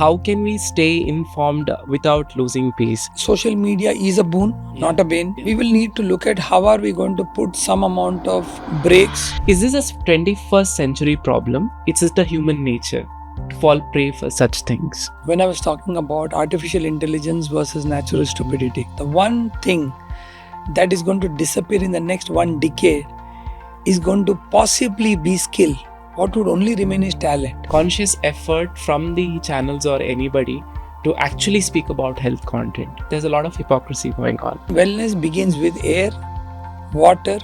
how can we stay informed without losing peace? Social media is a boon, not a bane. We will need to look at how are we going to put some amount of breaks. Is this a 21st century problem? It's just a human nature to fall prey for such things. When I was talking about artificial intelligence versus natural stupidity, the one thing that is going to disappear in the next 1 decade is going to possibly be skill. What would only remain is talent. Conscious effort from the channels or anybody to actually speak about health content. There's a lot of hypocrisy going on. Wellness begins with air, water,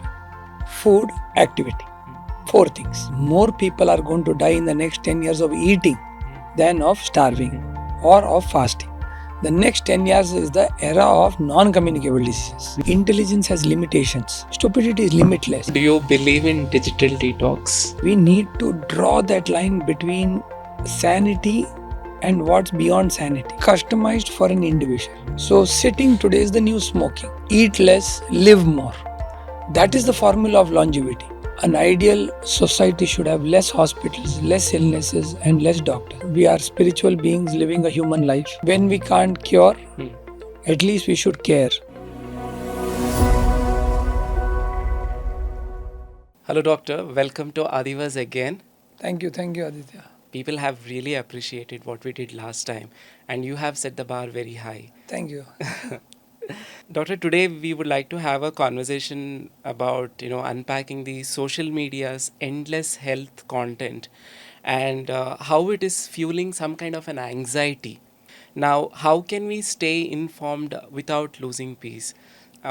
food, activity. 4 things. More people are going to die in the next 10 years of eating than of starving or of fasting. The next 10 years is the era of non-communicable diseases. Intelligence has limitations. Stupidity is limitless. Do you believe in digital detox? We need to draw that line between sanity and what's beyond sanity. Customized for an individual. So sitting today is the new smoking. Eat less, live more. That is the formula of longevity. An ideal society should have less hospitals, less illnesses, and less doctors. We are spiritual beings living a human life. When we can't cure, at least we should care. Hello, doctor. Welcome to Aadiverse again. Thank you, Aditya. People have really appreciated what we did last time, and you have set the bar very high. Thank you. Doctor, today we would like to have a conversation about, unpacking the social media's endless health content and how it is fueling some kind of an anxiety. Now, how can we stay informed without losing peace?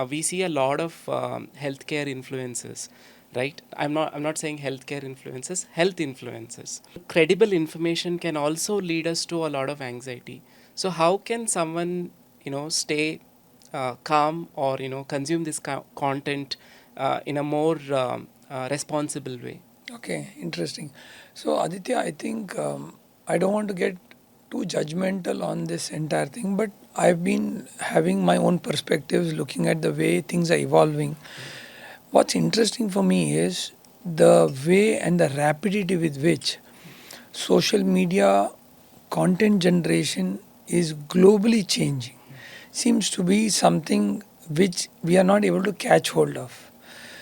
We see a lot of healthcare influencers, right? I'm not saying healthcare influencers, health influencers. Credible information can also lead us to a lot of anxiety. So how can someone, stay calm or consume this content in a more responsible way? Okay, interesting. So Aditya, I think I don't want to get too judgmental on this entire thing, but I've been having my own perspectives looking at the way things are evolving. What's interesting for me is the way and the rapidity with which social media content generation is globally changing seems to be something which we are not able to catch hold of.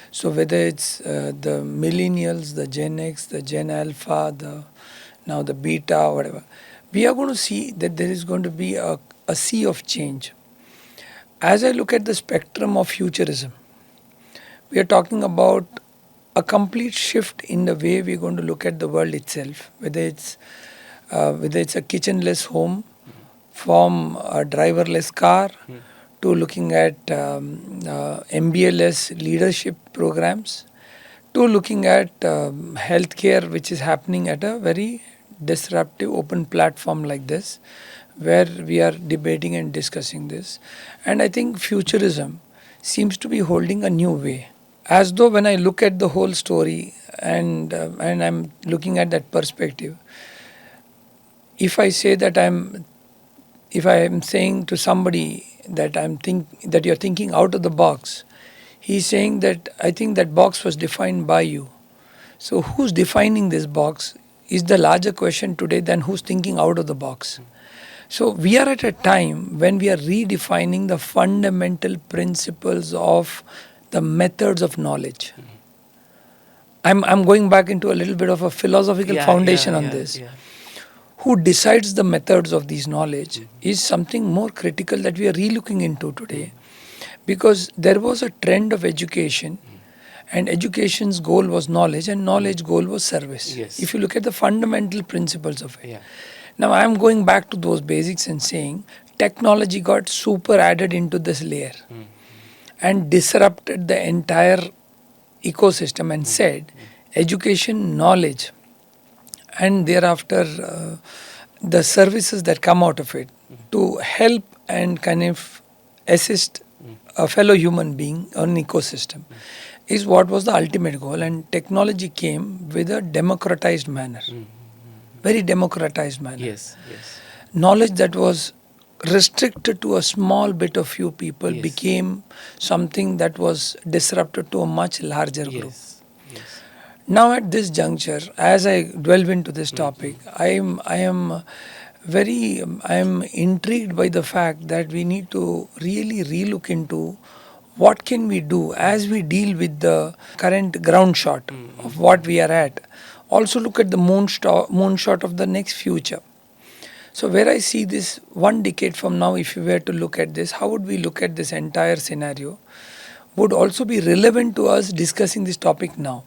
So whether it's the millennials, the Gen X, the Gen Alpha, now the Beta, whatever, we are going to see that there is going to be a sea of change. As I look at the spectrum of futurism, we are talking about a complete shift in the way we're going to look at the world itself, whether it's a kitchenless home, from a driverless car to looking at MBA-less leadership programs to looking at healthcare, which is happening at a very disruptive open platform like this, where we are debating and discussing this. And I think futurism seems to be holding a new way. As though when I look at the whole story and I'm looking at that perspective, if I am saying to somebody that that you're thinking out of the box, he's saying that I think that box was defined by you. So who's defining this box is the larger question today than who's thinking out of the box. So we are at a time when we are redefining the fundamental principles of the methods of knowledge. I'm going back into a little bit of a philosophical foundation on this. Yeah. Who decides the methods of these knowledge is something more critical that we are re-looking into today, because there was a trend of education and education's goal was knowledge and knowledge goal was service. Yes. If you look at the fundamental principles of it. Yeah. Now I am going back to those basics and saying technology got super added into this layer and disrupted the entire ecosystem and said education, knowledge, and thereafter the services that come out of it to help and kind of assist a fellow human being or an ecosystem is what was the ultimate goal. And technology came with a democratized manner, very democratized manner. Yes. Knowledge that was restricted to a small bit of few people became something that was disrupted to a much larger group. Yes. Now at this juncture, as I delve into this topic, I am I'm intrigued by the fact that we need to really relook into what can we do as we deal with the current ground shot of what we are at. Also look at the moonshot of the next future. So where I see this 1 decade from now, if you were to look at this, how would we look at this entire scenario? Would also be relevant to us discussing this topic now,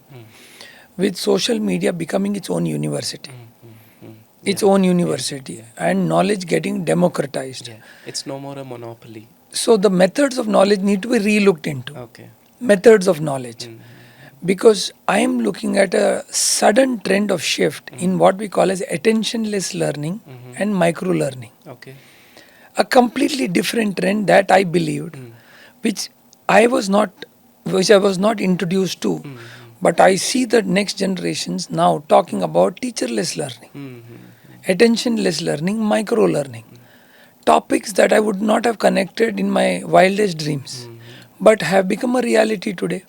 with social media becoming its own university, its Yeah. own Yeah. university, Yeah. and knowledge getting democratized. Yeah. It's no more a monopoly. So the methods of knowledge need to be relooked into. Okay. Methods of knowledge. Mm. Because I am looking at a sudden trend of shift in what we call as attentionless learning and micro learning. Okay. A completely different trend that I believed, which I was not which I was not introduced to. But I see the next generations now talking about teacherless learning, attentionless learning, micro learning. Topics that I would not have connected in my wildest dreams, but have become a reality today.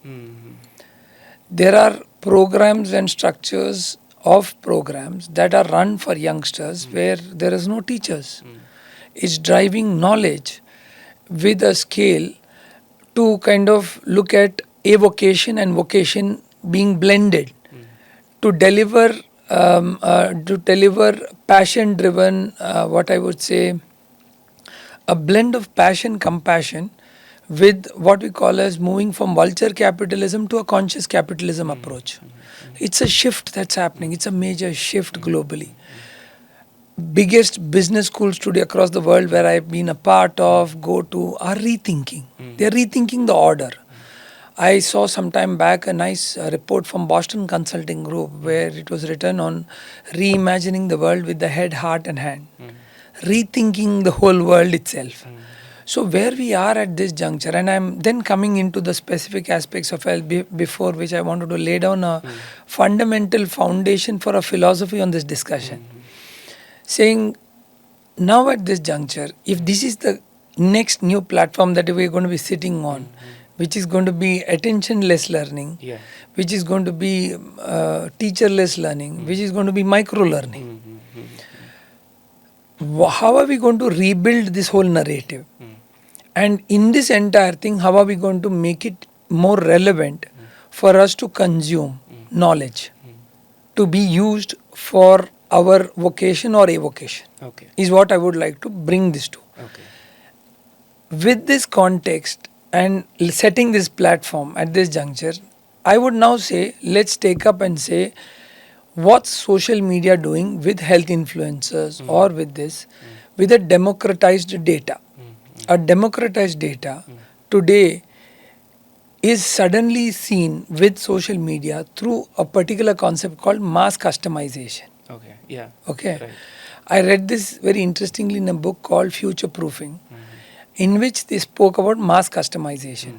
There are programs and structures of programs that are run for youngsters where there is no teachers. It's driving knowledge with a scale to kind of look at avocation and vocation being blended to deliver passion driven, what I would say, a blend of passion compassion with what we call as moving from vulture capitalism to a conscious capitalism approach. It's a shift that's happening. It's a major shift globally. Biggest business schools today across the world where I've been a part of, go to, are rethinking. They're rethinking the order. I saw some time back a nice report from Boston Consulting Group where it was written on reimagining the world with the head, heart, and hand, rethinking the whole world itself. So where we are at this juncture, and I'm then coming into the specific aspects of health before which I wanted to lay down a fundamental foundation for a philosophy on this discussion, saying now at this juncture, if this is the next new platform that we're going to be sitting on, which is going to be attentionless learning, Yeah. which is going to be teacherless learning, which is going to be micro learning. How are we going to rebuild this whole narrative? And in this entire thing, how are we going to make it more relevant for us to consume knowledge, to be used for our vocation or avocation, Okay. is what I would like to bring this to. Okay. With this context and setting this platform at this juncture, I would now say, let's take up and say, what's social media doing with health influencers or with this, with a democratized data. A democratized data today is suddenly seen with social media through a particular concept called mass customization. Okay. Yeah. Okay. Right. I read this very interestingly in a book called Future Proofing, in which they spoke about mass customization.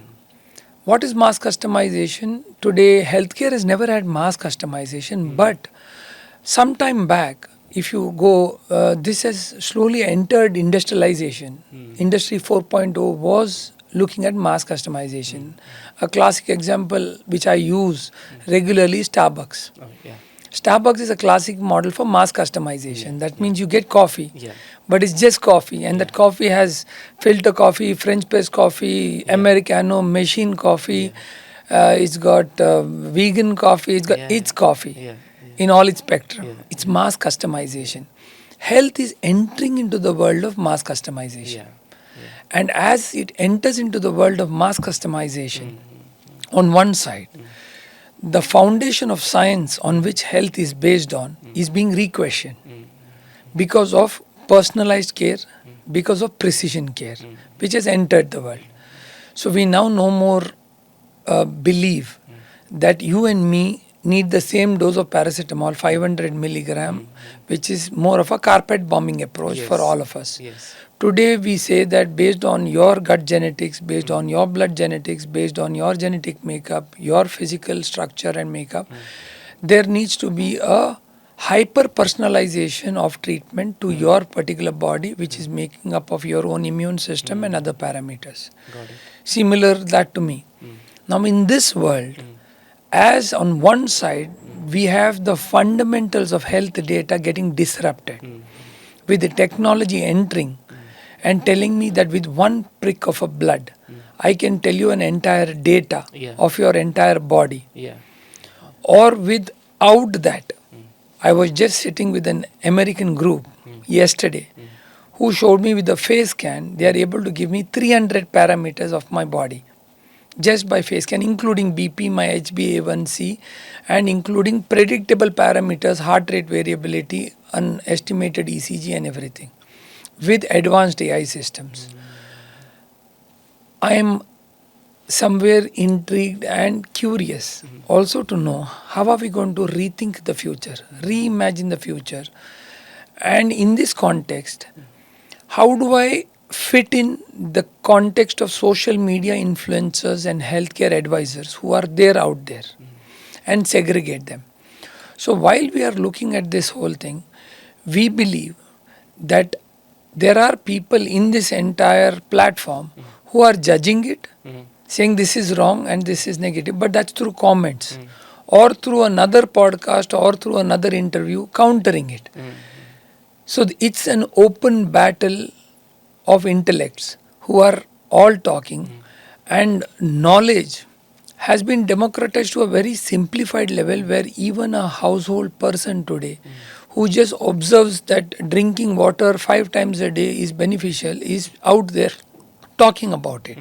What is mass customization? Today, healthcare has never had mass customization, but some time back, if you go, this has slowly entered industrialization. Industry 4.0 was looking at mass customization. A classic example which I use regularly is Starbucks. Oh, yeah. Starbucks is a classic model for mass customization. That means you get coffee, Yeah. but it's just coffee, and that coffee has filter coffee, French press coffee, Americano, machine coffee. It's got vegan coffee. It's got its coffee Yeah. in all its spectrum. Yeah. It's mass customization. Health is entering into the world of mass customization. Yeah. And as it enters into the world of mass customization, on one side, the foundation of science on which health is based on is being re-questioned because of personalized care, because of precision care, which has entered the world. So we now no more believe that you and me need the same dose of paracetamol, 500 milligram, which is more of a carpet bombing approach for Yes. all of us. Yes. Today we say that based on your gut genetics, based on your blood genetics, based on your genetic makeup, your physical structure and makeup, there needs to be a hyper personalization of treatment to your particular body, which is making up of your own immune system and other parameters. Got it. Similar that to me. Now in this world, as on one side we have the fundamentals of health data getting disrupted, with the technology entering and telling me that with one prick of a blood, I can tell you an entire data Yeah. of your entire body. Yeah. Or without that, I was just sitting with an American group yesterday who showed me with a face scan, they are able to give me 300 parameters of my body just by face scan, including BP, my HbA1c, and including predictable parameters, heart rate variability, an estimated ECG, and everything with advanced AI systems. I am somewhere intrigued and curious also to know how are we going to rethink the future, reimagine the future, and in this context, how do I fit in the context of social media influencers and healthcare advisors who are there out there and segregate them? So while we are looking at this whole thing, we believe that there are people in this entire platform who are judging it, saying this is wrong and this is negative, but that's through comments or through another podcast or through another interview countering it. So it's an open battle of intellects who are all talking, and knowledge has been democratized to a very simplified level where even a household person today who just observes that drinking water 5 times a day is beneficial is out there talking about it.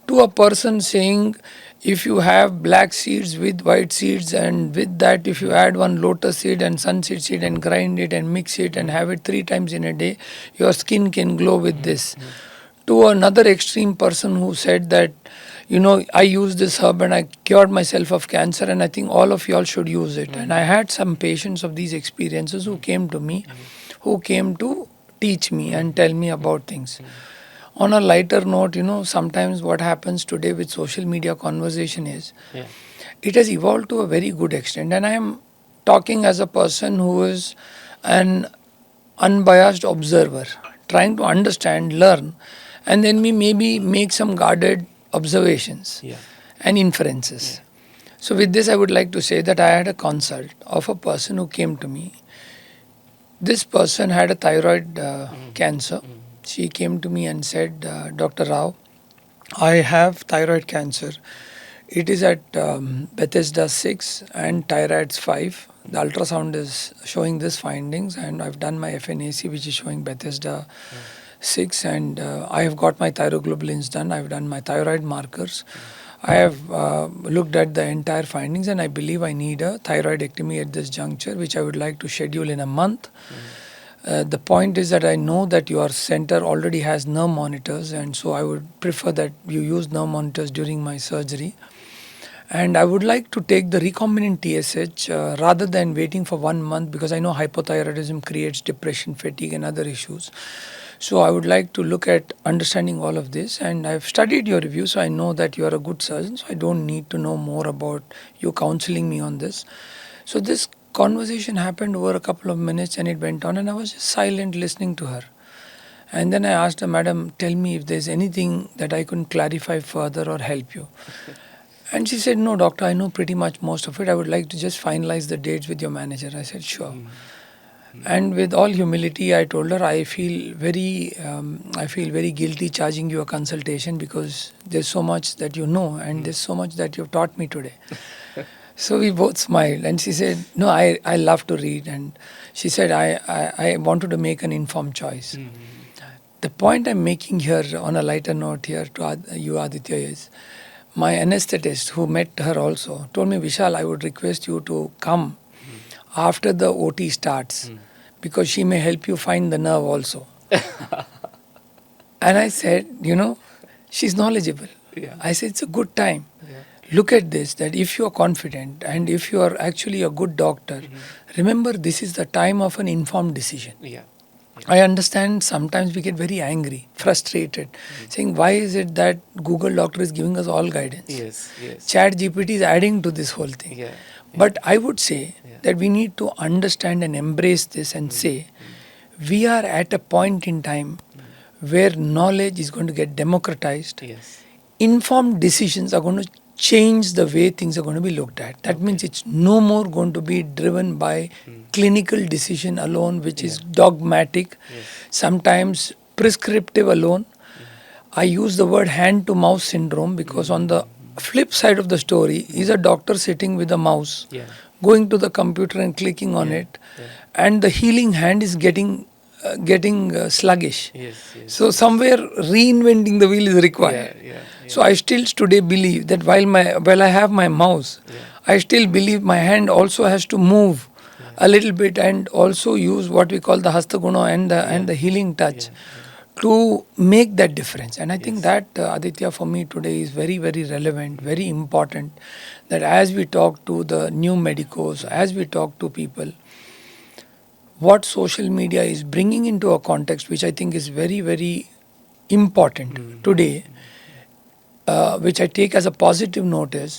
To a person saying, if you have black seeds with white seeds, and with that, if you add one lotus seed and sunseed seed and grind it and mix it and have it 3 times in a day, your skin can glow with this. To another extreme person who said that, I used this herb and I cured myself of cancer, and I think all of y'all should use it. And I had some patients of these experiences who came to me, who came to teach me and tell me about things. On a lighter note, sometimes what happens today with social media conversation is it has evolved to a very good extent. And I am talking as a person who is an unbiased observer, trying to understand, learn, and then we maybe make some guarded observations and inferences. So, with this, I would like to say that I had a consult of a person who came to me. This person had a thyroid cancer. She came to me and said, Dr. Rao, I have thyroid cancer. It is at Bethesda 6 and Thyroids 5. The ultrasound is showing these findings, and I've done my FNAC, which is showing Bethesda 6, and I have got my thyroglobulins done. I've done my thyroid markers. I have looked at the entire findings, and I believe I need a thyroidectomy at this juncture, which I would like to schedule in a month. The point is that I know that your center already has nerve monitors, and so I would prefer that you use nerve monitors during my surgery. And I would like to take the recombinant TSH rather than waiting for 1 month, because I know hypothyroidism creates depression, fatigue, and other issues. So I would like to look at understanding all of this, and I've studied your review, so I know that you are a good surgeon, so I don't need to know more about you counseling me on this. So this conversation happened over a couple of minutes, and it went on, and I was just silent listening to her. And then I asked her, Madam, tell me if there's anything that I can clarify further or help you. And she said, no, doctor, I know pretty much most of it. I would like to just finalize the dates with your manager. I said, sure. And with all humility, I told her, I feel very guilty charging you a consultation, because there's so much that you know and there's so much that you've taught me today. So we both smiled, and she said, no, I love to read. And she said, I wanted to make an informed choice. The point I'm making here on a lighter note here to you, Aditya, is my anesthetist who met her also told me, Vishal, I would request you to come after the OT starts, because she may help you find the nerve also. And I said, she's knowledgeable. I said, it's a good time. Look at this, that if you are confident and if you are actually a good doctor, remember, this is the time of an informed decision. I understand sometimes we get very angry, frustrated, saying, why is it that Google Doctor is giving us all guidance? Chat GPT is adding to this whole thing. But I would say that we need to understand and embrace this and say, we are at a point in time where knowledge is going to get democratized. Informed decisions are going to change the way things are going to be looked at. That means it's no more going to be driven by clinical decision alone, which Yeah. is dogmatic, Yes. sometimes prescriptive alone. I use the word hand to mouse syndrome because on the flip side of the story is a doctor sitting with a mouse, Yeah. going to the computer and clicking on Yeah. it, Yeah. and the healing hand is getting sluggish. Yes. Yes. So Yes. somewhere reinventing the wheel is Yeah. required. Yeah. So Yeah. I still today believe that while I have my mouse, Yeah. I still believe my hand also has to move Yeah. a little bit and also use what we call the hastaguna and Yeah. the healing touch Yeah. Yeah. to make that difference. And I think Yes. that Aditya, for me today is very very relevant, very important. That as we talk to the new medicos, as we talk to people, what social media is bringing into a context, which I think is very very important today, which I take as a positive note is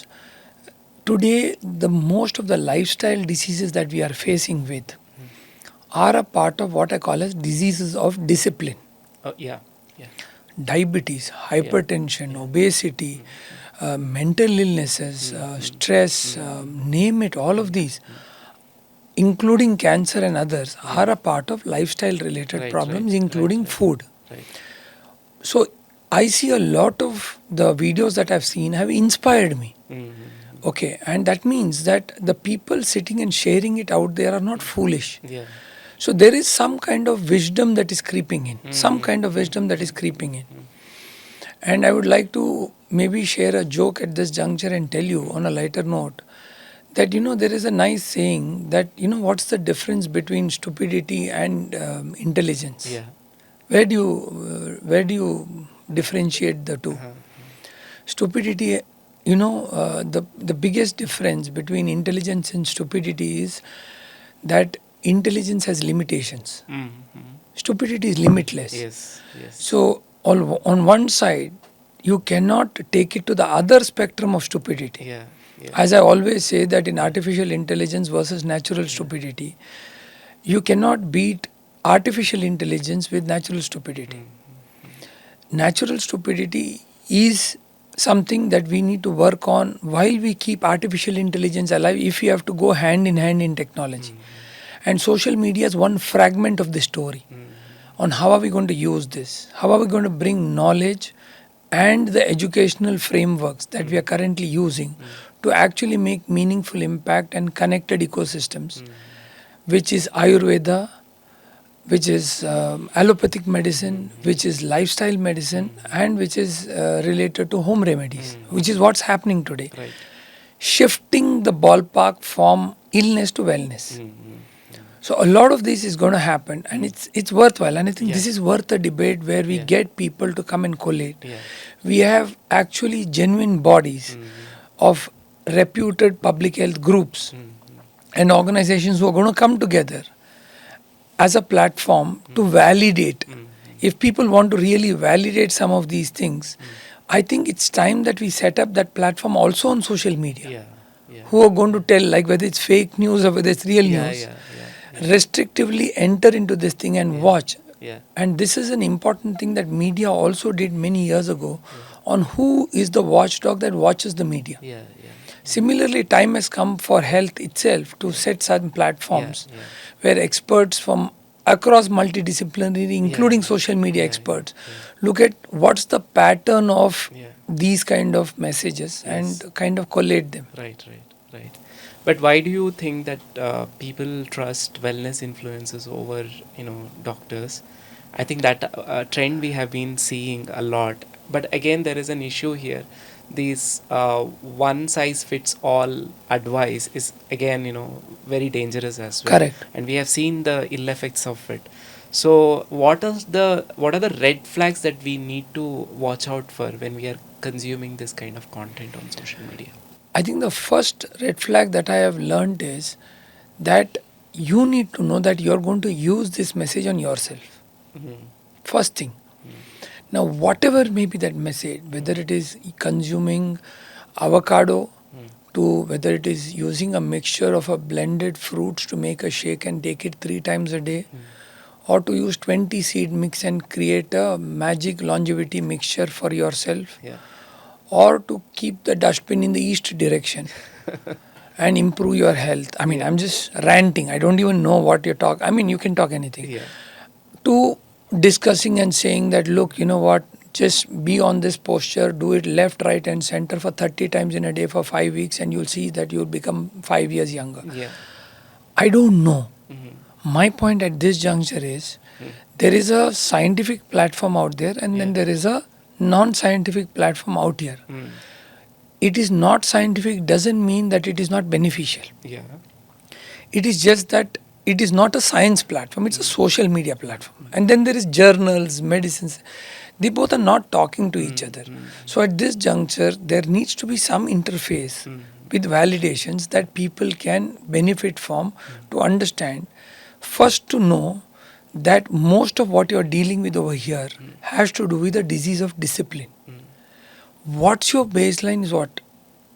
today the most of the lifestyle diseases that we are facing with are a part of what I call as diseases of discipline. Oh, yeah. Yeah. Diabetes, Yeah. hypertension, Yeah. obesity, mental illnesses, stress, name it, all of these, including cancer and others, Yeah. are a part of lifestyle related Right. Right. problems, Right. including Right. food. Right. So I see a lot of the videos that I've seen have inspired me. Mm-hmm. Okay, and that means that the people sitting and sharing it out there are not foolish. Yeah. So there is some kind of wisdom that is creeping in, some kind of wisdom that is Mm-hmm. creeping in. And I would like to maybe share a joke at this juncture and tell you on a lighter note that there is a nice saying that what's the difference between stupidity and intelligence? Yeah. Where do you differentiate the two? Uh-huh. Stupidity, the biggest difference between intelligence and stupidity is that intelligence has limitations. Mm-hmm. Stupidity is limitless. Yes. Yes. So, on one side, you cannot take it to the other spectrum of stupidity. Yeah. Yeah. As I always say, that in artificial intelligence versus natural stupidity, you cannot beat artificial intelligence with natural stupidity. Natural stupidity is something that we need to work on while we keep artificial intelligence alive if we have to go hand in hand in technology. And social media is one fragment of the story on how are we going to use this, how are we going to bring knowledge and the educational frameworks that we are currently using to actually make meaningful impact and connected ecosystems, which is Ayurveda, which is allopathic medicine, which is lifestyle medicine, and which is related to home remedies, which is what's happening today. Right. Shifting the ballpark from illness to wellness. So a lot of this is going to happen, and it's worthwhile. And I think Yeah. this is worth a debate where we Yeah. get people to come and collate. Yeah. We have actually genuine bodies of reputed public health groups and organizations who are going to come together as a platform to validate. If people want to really validate some of these things, I think it's time that we set up that platform also on social media. Yeah. Yeah. Who are going to tell, like whether it's fake news or whether it's real Yeah. news, Yeah. Yeah. restrictively enter into this thing and watch. Yeah. And this is an important thing that media also did many years ago on who is the watchdog that watches the media. Yeah. Yeah. Similarly, time has come for health itself to set certain platforms Yeah. where experts from across multidisciplinary, including social media experts, look at what's the pattern of Yeah. these kind of messages and kind of collate them. Right. Right. Right. But why do you think that people trust wellness influencers over, doctors? I think that trend we have been seeing a lot. But again, there is an issue here. This one size fits all advice is again, very dangerous as well. Correct. And we have seen the ill effects of it. So, what are the red flags that we need to watch out for when we are consuming this kind of content on social media? I think the first red flag that I have learned is that you need to know that you're going to use this message on yourself. First thing. Now, whatever may be that message, whether it is consuming avocado, to whether it is using a mixture of a blended fruits to make a shake and take it 3 times a day, or to use 20 seed mix and create a magic longevity mixture for yourself, Yeah. or to keep the dustbin in the east direction and improve your health. I mean, Yeah. I'm just ranting. I don't even know what you're talking. I mean, you can talk anything. Yeah. To discussing and saying that, look, you know what, just be on this posture, do it left, right, and center for 30 times in a day for 5 weeks, and you'll see that you'll become 5 years younger. Yeah. I don't know. Mm-hmm. My point at this juncture is Mm. there is a scientific platform out there, and Yeah. then there is a non scientific platform out here. Mm. It is not scientific doesn't mean that it is not beneficial. Yeah. It is just that it is not a science platform, it's a social media platform. And then there is journals, medicines. They both are not talking to each other. Mm. So at this juncture, there needs to be some interface Mm. with validations that people can benefit from to understand. First, to know that most of what you're dealing with over here has to do with the disease of discipline. What's your baseline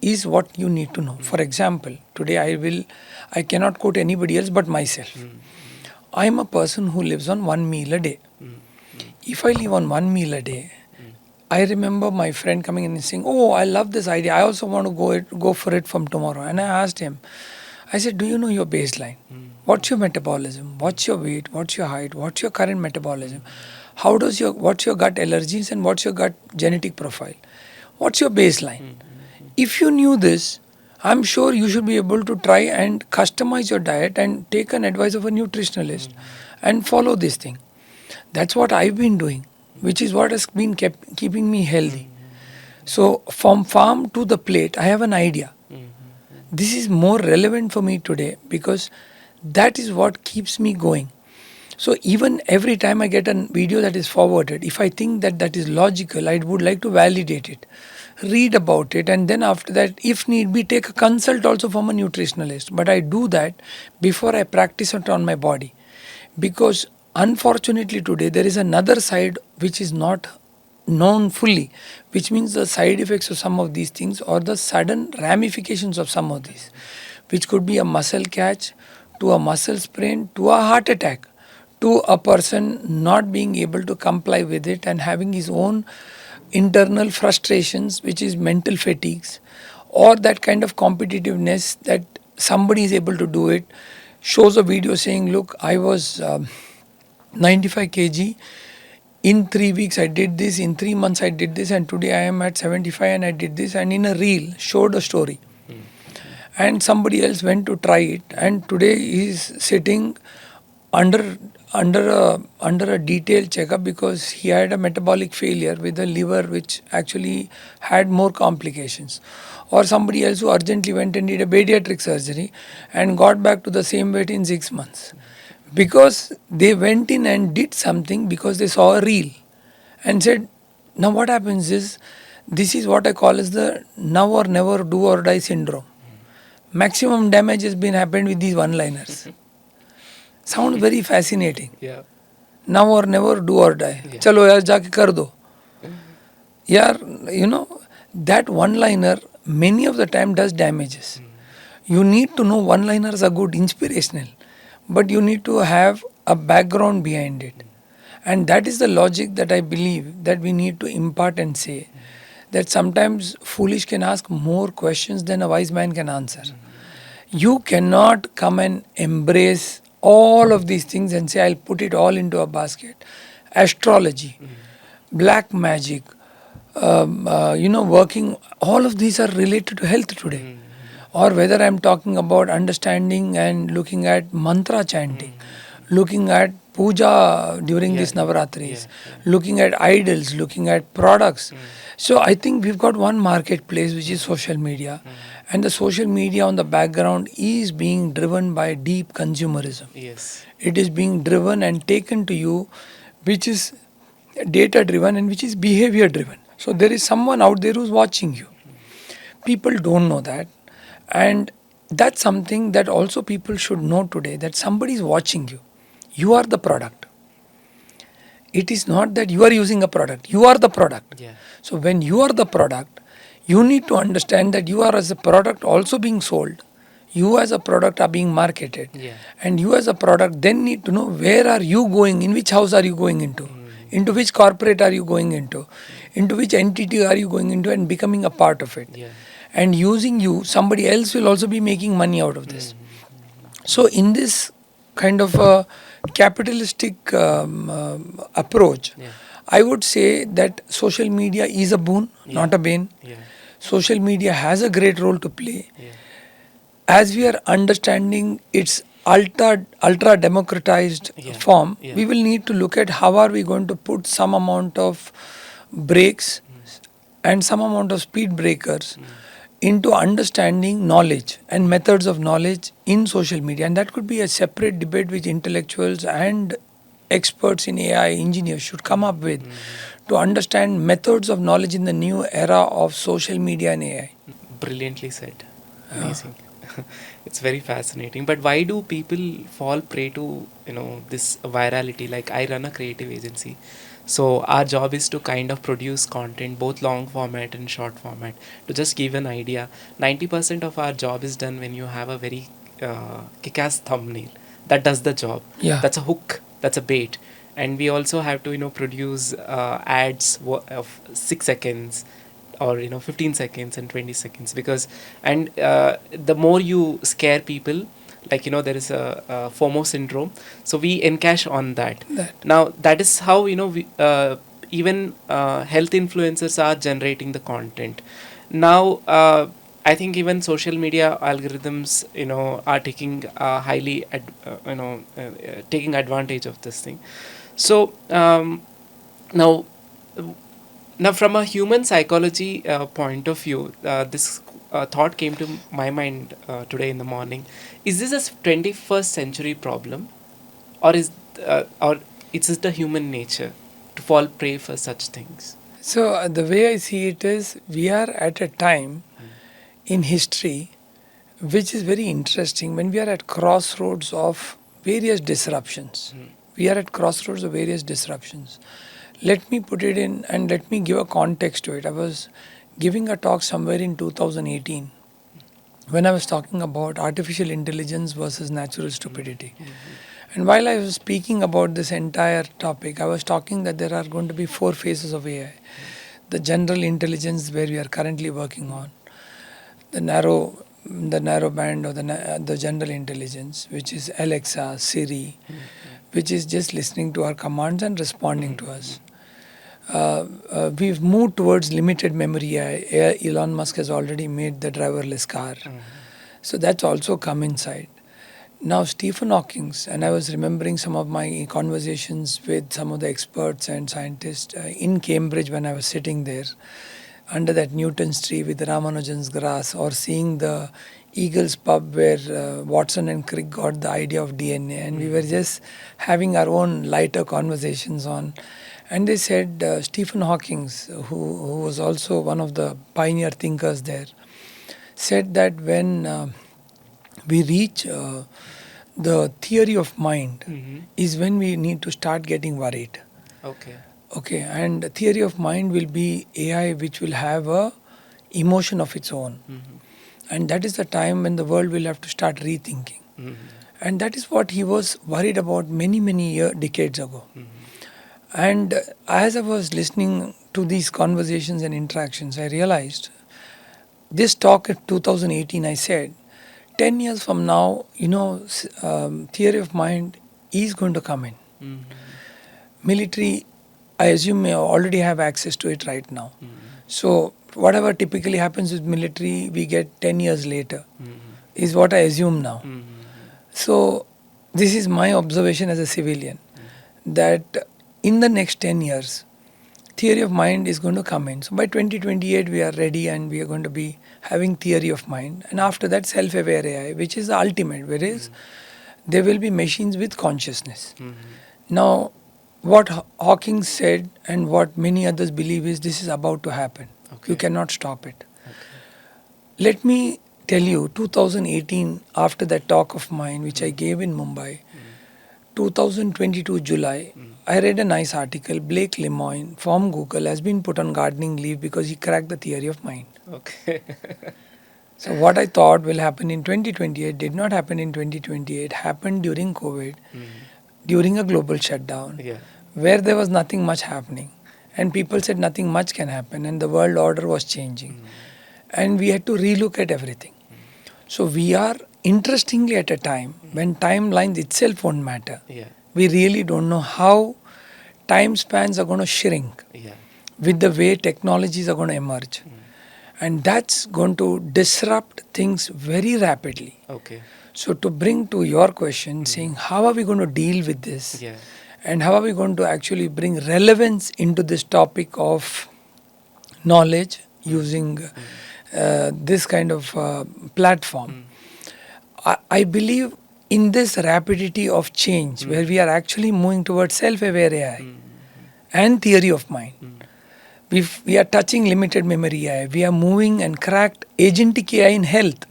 is what you need to know. For example, today I cannot quote anybody else but myself. I am a person who lives on one meal a day. If I live on one meal a day, I remember my friend coming in and saying, "Oh, I love this idea. I also want to go for it from tomorrow." And I asked him, I said, "Do you know your baseline? What's your metabolism? What's your weight? What's your height? What's your current metabolism? What's your gut allergies and what's your gut genetic profile? What's your baseline?" If you knew this, I'm sure you should be able to try and customize your diet and take an advice of a nutritionalist and follow this thing. That's what I've been doing, which is what has been keeping me healthy. So, from farm to the plate, I have an idea. This is more relevant for me today because that is what keeps me going. So even every time I get a video that is forwarded, if I think that that is logical, I would like to validate it, read about it, and then after that, if need be, take a consult also from a nutritionalist. But I do that before I practice it on my body. Because unfortunately today, there is another side which is not known fully, which means the side effects of some of these things or the sudden ramifications of some of these, which could be a muscle catch, to a muscle sprain, to a heart attack, to a person not being able to comply with it and having his own internal frustrations, which is mental fatigues, or that kind of competitiveness that somebody is able to do it, shows a video saying, "Look, I was 95 kg. In 3 weeks, I did this. In 3 months, I did this. And today, I am at 75 and I did this." And in a reel, showed a story. And somebody else went to try it. And today, he is sitting under under a detailed checkup because he had a metabolic failure with the liver which actually had more complications, or somebody else who urgently went and did a bariatric surgery and got back to the same weight in 6 months because they went in and did something because they saw a reel and said, now what happens is, this is what I call as the now or never, do or die syndrome. Maximum damage has been happened with these one liners. Sounds very fascinating. Yeah. Now or never, do or die. Yeah. Chalo yaar, jaake kar do. Yaar, you know, that one liner many of the time does damages. You need to know one liners are good, inspirational, but you need to have a background behind it. And that is the logic that I believe that we need to impart and say that sometimes foolish can ask more questions than a wise man can answer. You cannot come and embrace all of these things and say, I'll put it all into a basket. Astrology, black magic, working, all of these are related to health today. Or whether I'm talking about understanding and looking at mantra chanting, looking at puja during these Navaratris, looking at idols, looking at products. So I think we've got one marketplace which is social media, and the social media on the background is being driven by deep consumerism. Yes. It is being driven and taken to you, which is data driven and which is behavior driven. So there is someone out there who's watching you. People don't know that. And that's something that also people should know today, that somebody is watching you. You are the product. It is not that you are using a product. You are the product. Yeah. So when you are the product, you need to understand that you are as a product also being sold. You as a product are being marketed. Yeah. And you as a product then need to know where are you going, in which house are you going into which corporate are you going into which entity are you going into and becoming a part of it. Yeah. and using you, somebody else will also be making money out of this. So, in this kind of a capitalistic approach, Yeah. I would say that social media is a boon, Yeah. not a bane. Yeah. Social media has a great role to play. Yeah. As we are understanding its ultra democratized Yeah. form, Yeah. we will need to look at how are we going to put some amount of brakes and some amount of speed breakers into understanding knowledge and methods of knowledge in social media. And that could be a separate debate which intellectuals and experts in AI engineers should come up with to understand methods of knowledge in the new era of social media and AI. Brilliantly said. Amazing. It's very fascinating. But why do people fall prey to, this virality? Like, I run a creative agency. So our job is to kind of produce content, both long format and short format. To just give an idea, 90% of our job is done when you have a very kick-ass thumbnail. That does the job. Yeah. That's a hook. That's a bait. And we also have to, produce ads of 6 seconds, or 15 seconds and 20 seconds, because and the more you scare people, like, there is a FOMO syndrome, so we encash on that. That. Now that is how, even health influencers are generating the content now. I think even social media algorithms, are taking taking advantage of this thing. So now now, from a human psychology point of view, this thought came to my mind today in the morning. Is this a 21st century problem, or or is it the human nature to fall prey for such things? So, the way I see it is, we are at a time in history which is very interesting when we are at crossroads of various disruptions. We are at crossroads of various disruptions. Let me put it in and let me give a context to it. I was giving a talk somewhere in 2018 when I was talking about artificial intelligence versus natural stupidity. And while I was speaking about this entire topic, I was talking that there are going to be four phases of AI. The general intelligence, where we are currently working on, the narrow band, or the general intelligence, which is Alexa, Siri, which is just listening to our commands and responding to us. We've moved towards limited memory AI. Elon Musk has already made the driverless car. So that's also come inside. Now, Stephen Hawking, and I was remembering some of my conversations with some of the experts and scientists in Cambridge when I was sitting there under that Newton's tree with Ramanujan's grass, or seeing the Eagles pub where Watson and Crick got the idea of DNA, and we were just having our own lighter conversations on. And they said Stephen Hawking, who was also one of the pioneer thinkers there, said that when we reach the theory of mind is when we need to start getting worried. Okay. Okay, and the theory of mind will be AI which will have a emotion of its own. And that is the time when the world will have to start rethinking. And that is what he was worried about many decades ago. And as I was listening to these conversations and interactions, I realized this talk in 2018, I said, 10 years from now, theory of mind is going to come in. Military, I assume, may already have access to it right now. So, whatever typically happens with military, we get 10 years later, is what I assume now. So, this is my observation as a civilian, that in the next 10 years, theory of mind is going to come in. So by 2028, we are ready and we are going to be having theory of mind. And after that, self-aware AI, which is the ultimate, whereas there will be machines with consciousness. Now, what Hawking said and what many others believe is this is about to happen. Okay. You cannot stop it. Let me tell you, 2018, after that talk of mine, which I gave in Mumbai, 2022 July, I read a nice article. Blake Lemoine from Google has been put on gardening leave because he cracked the theory of mind. Okay. So what I thought will happen in 2028 did not happen in 2028. Happened during COVID, during a global shutdown, Yeah. where there was nothing much happening. And people said nothing much can happen and the world order was changing. and we had to relook at everything. So we are interestingly at a time when timelines itself won't matter. Yeah. We really don't know how time spans are going to shrink Yeah. with the way technologies are going to emerge. And that's going to disrupt things very rapidly. Okay. So, to bring to your question, saying how are we going to deal with this, Yeah. and how are we going to actually bring relevance into this topic of knowledge using this kind of platform? I believe in this rapidity of change where we are actually moving towards self aware AI and theory of mind. We are touching limited memory AI. We are moving and cracked agentic AI in health,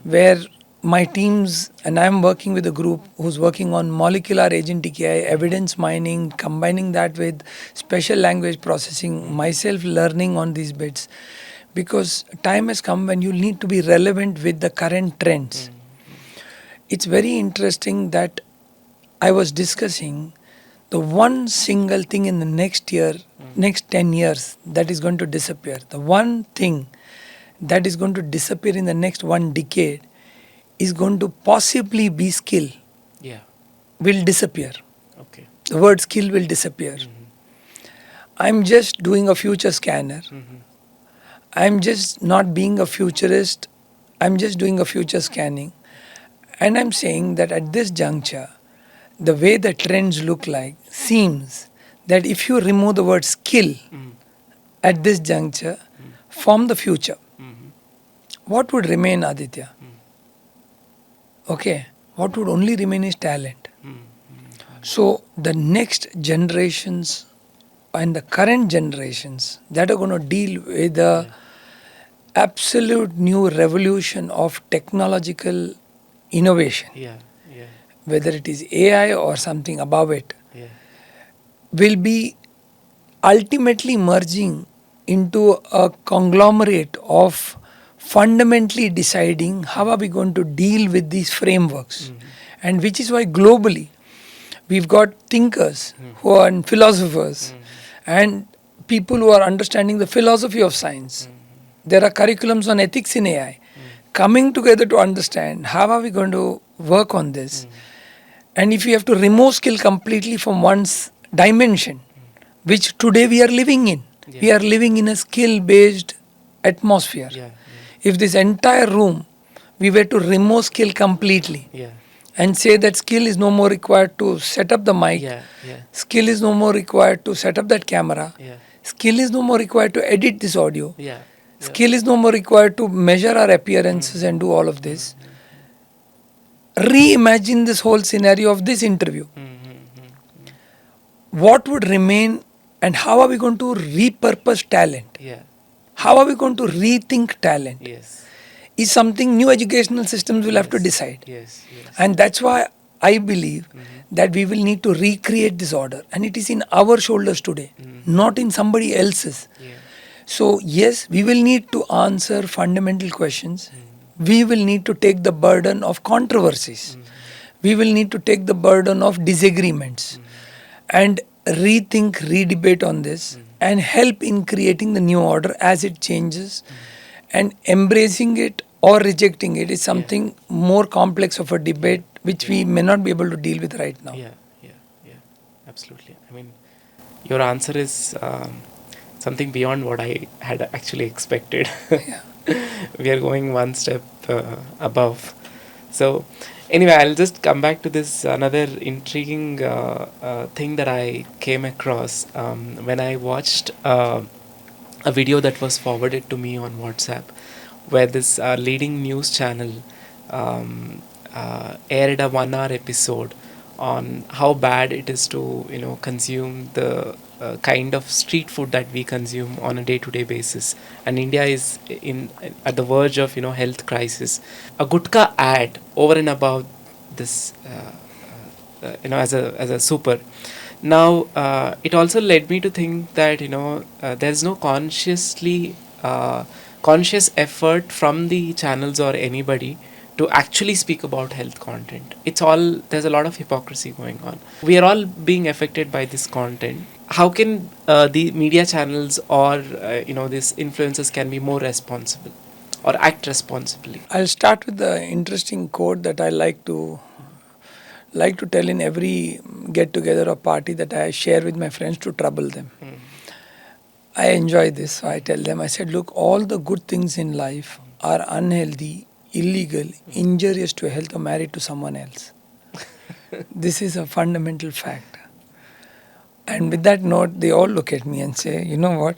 where my teams and I'm working with a group who's working on molecular agentic AI, evidence mining, combining that with special language processing, myself learning on these bits. Because time has come when you need to be relevant with the current trends. It's very interesting that I was discussing the one single thing in the next year, next 10 years that is going to disappear. The one thing that is going to disappear in the next one decade is going to possibly be skill, Yeah. will disappear. Okay. The word skill will disappear. I'm just doing a future scanner. I'm just not being a futurist. I'm just doing a future scanning. And I'm saying that at this juncture, the way the trends look like seems that if you remove the word skill at this juncture from the future, what would remain, Aditya? Okay, what would only remain is talent. So the next generations and the current generations that are going to deal with the absolute new revolution of technological innovation, Yeah. Yeah. whether it is AI or something above it, Yeah. will be ultimately merging into a conglomerate of fundamentally deciding how are we going to deal with these frameworks. And which is why globally we've got thinkers who are and philosophers and people who are understanding the philosophy of science. There are curriculums on ethics in AI coming together to understand how are we going to work on this. And if you have to remove skill completely from one's dimension, which today we are living in, we Yeah. are living in a skill based atmosphere. Yeah. If this entire room we were to remove skill completely Yeah. and say that skill is no more required to set up the mic, Yeah. Yeah. skill is no more required to set up that camera, Yeah. skill is no more required to edit this audio, Yeah. Yeah. skill is no more required to measure our appearances and do all of this. Reimagine this whole scenario of this interview. What would remain and how are we going to repurpose talent? Yeah. How are we going to rethink talent? Yes. Is something new educational systems will have to decide. Yes. Yes. And that's why I believe that we will need to recreate this order. And it is in our shoulders today, not in somebody else's. Yeah. So, yes, we will need to answer fundamental questions. We will need to take the burden of controversies. We will need to take the burden of disagreements and rethink, redebate on this and help in creating the new order as it changes. And embracing it or rejecting it is something more complex of a debate which we may not be able to deal with right now. Yeah. Yeah. Yeah. Absolutely. I mean, your answer is something beyond what I had actually expected. Yeah. We are going one step above. So, anyway, I'll just come back to this another intriguing thing that I came across when I watched a video that was forwarded to me on WhatsApp, where this leading news channel aired a 1 hour episode on how bad it is to consume the kind of street food that we consume on a day-to-day basis, and India is in at the verge of health crisis. A gutka ad over and above this as a super. Now it also led me to think that there's no conscious effort from the channels or anybody to actually speak about health content. It's all, there's a lot of hypocrisy going on. We are all being affected by this content. How can the media channels or these influencers can be more responsible? or act responsibly? I'll start with the interesting quote that I like to tell in every get together or party that I share with my friends to trouble them. Mm. I enjoy this. So I tell them, I said, look, all the good things in life are unhealthy, illegal, injurious to health, or married to someone else. This is a fundamental fact. And with that note, they all look at me and say, you know what?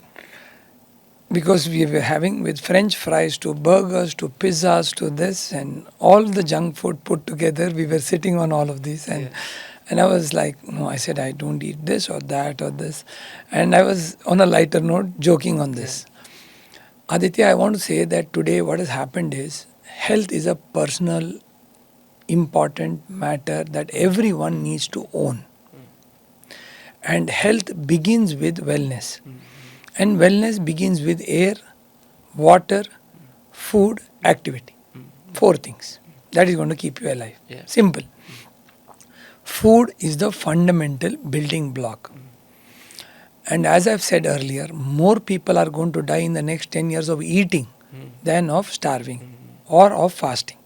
Because we were having with French fries to burgers to pizzas to this and all the junk food put together, we were sitting on all of these. Yeah. And I was like, no, I said, I don't eat this or that or this. And I was on a lighter note joking on this. Aditya, I want to say that today what has happened is health is a personal, important matter that everyone needs to own. And health begins with wellness. And wellness begins with air, water, food, activity. 4 things. That is going to keep you alive. Yeah. Simple. Food is the fundamental building block. And as I've said earlier, more people are going to die in the next 10 years of eating than of starving or of fasting.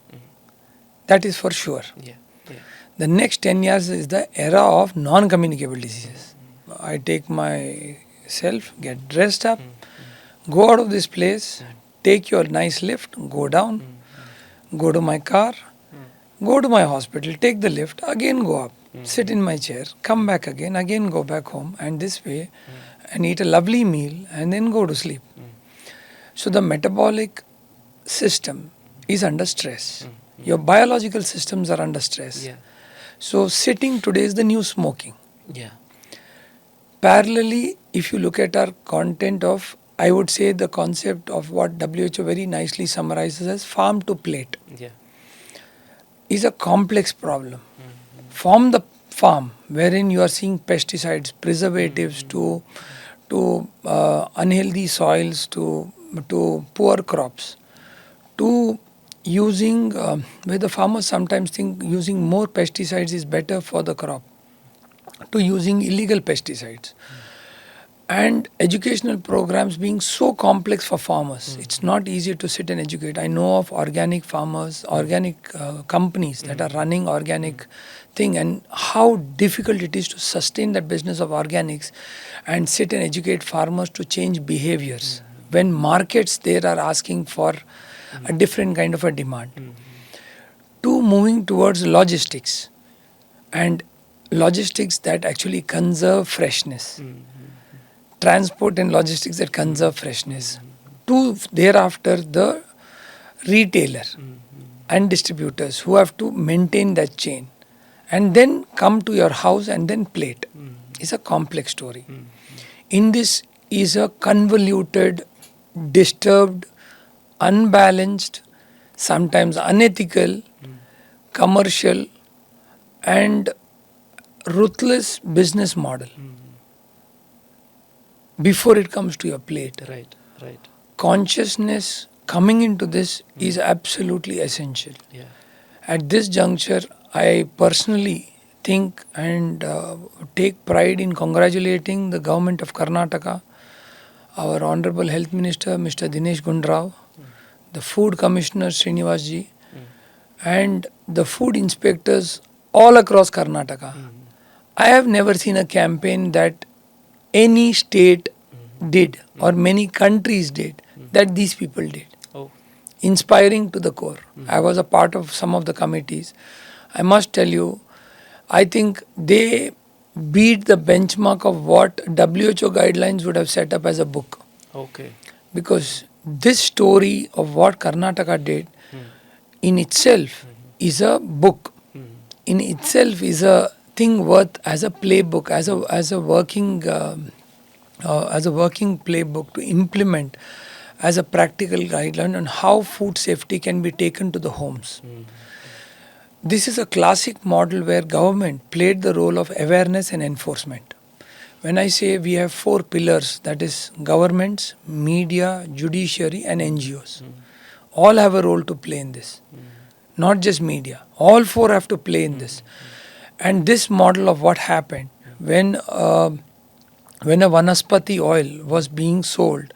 That is for sure. Yeah. Yeah. The next 10 years is the era of non-communicable diseases. I take myself, get dressed up, go out of this place, take your nice lift, go down, go to my car, go to my hospital, take the lift, again go up, sit in my chair, come back again go back home, and this way, and eat a lovely meal, and then go to sleep. So the metabolic system is under stress. Your biological systems are under stress. Yeah. So sitting today is the new smoking. Yeah. Parallelly, if you look at our content of, I would say the concept of what WHO very nicely summarizes as farm to plate Yeah. is a complex problem. From the farm, wherein you are seeing pesticides, preservatives to unhealthy soils, to poor crops, to using, where the farmers sometimes think using more pesticides is better for the crop, to using illegal pesticides. And educational programs being so complex for farmers, it's not easy to sit and educate. I know of organic farmers, organic companies that are running organic thing, and how difficult it is to sustain that business of organics and sit and educate farmers to change behaviors when markets there are asking for a different kind of a demand. To moving towards logistics, and logistics that actually conserve freshness. Transport and logistics that conserve freshness. To thereafter the retailer and distributors who have to maintain that chain, and then come to your house and then plate. It's a complex story. In this is a convoluted, disturbed, unbalanced, sometimes unethical, commercial, and ruthless business model before it comes to your plate. Right. Right. Consciousness coming into this is absolutely essential. Yeah. At this juncture, I personally think and take pride in congratulating the government of Karnataka, our Honorable Health Minister, Mr. Dinesh Gundrao, the Food Commissioner, Srinivas ji, and the food inspectors all across Karnataka. I have never seen a campaign that any state did or many countries did that these people did. Oh. Inspiring to the core. I was a part of some of the committees. I must tell you, I think they beat the benchmark of what WHO guidelines would have set up as a book. Okay. Because this story of what Karnataka did in itself is a book. In itself is a thing worth as a playbook, as a working playbook to implement as a practical guideline on how food safety can be taken to the homes. This is a classic model where government played the role of awareness and enforcement. When I say we have 4 pillars, that is governments, media, judiciary and NGOs. All have a role to play in this. Not just media. All 4 have to play in this. And this model of what happened when a vanaspati oil was being sold,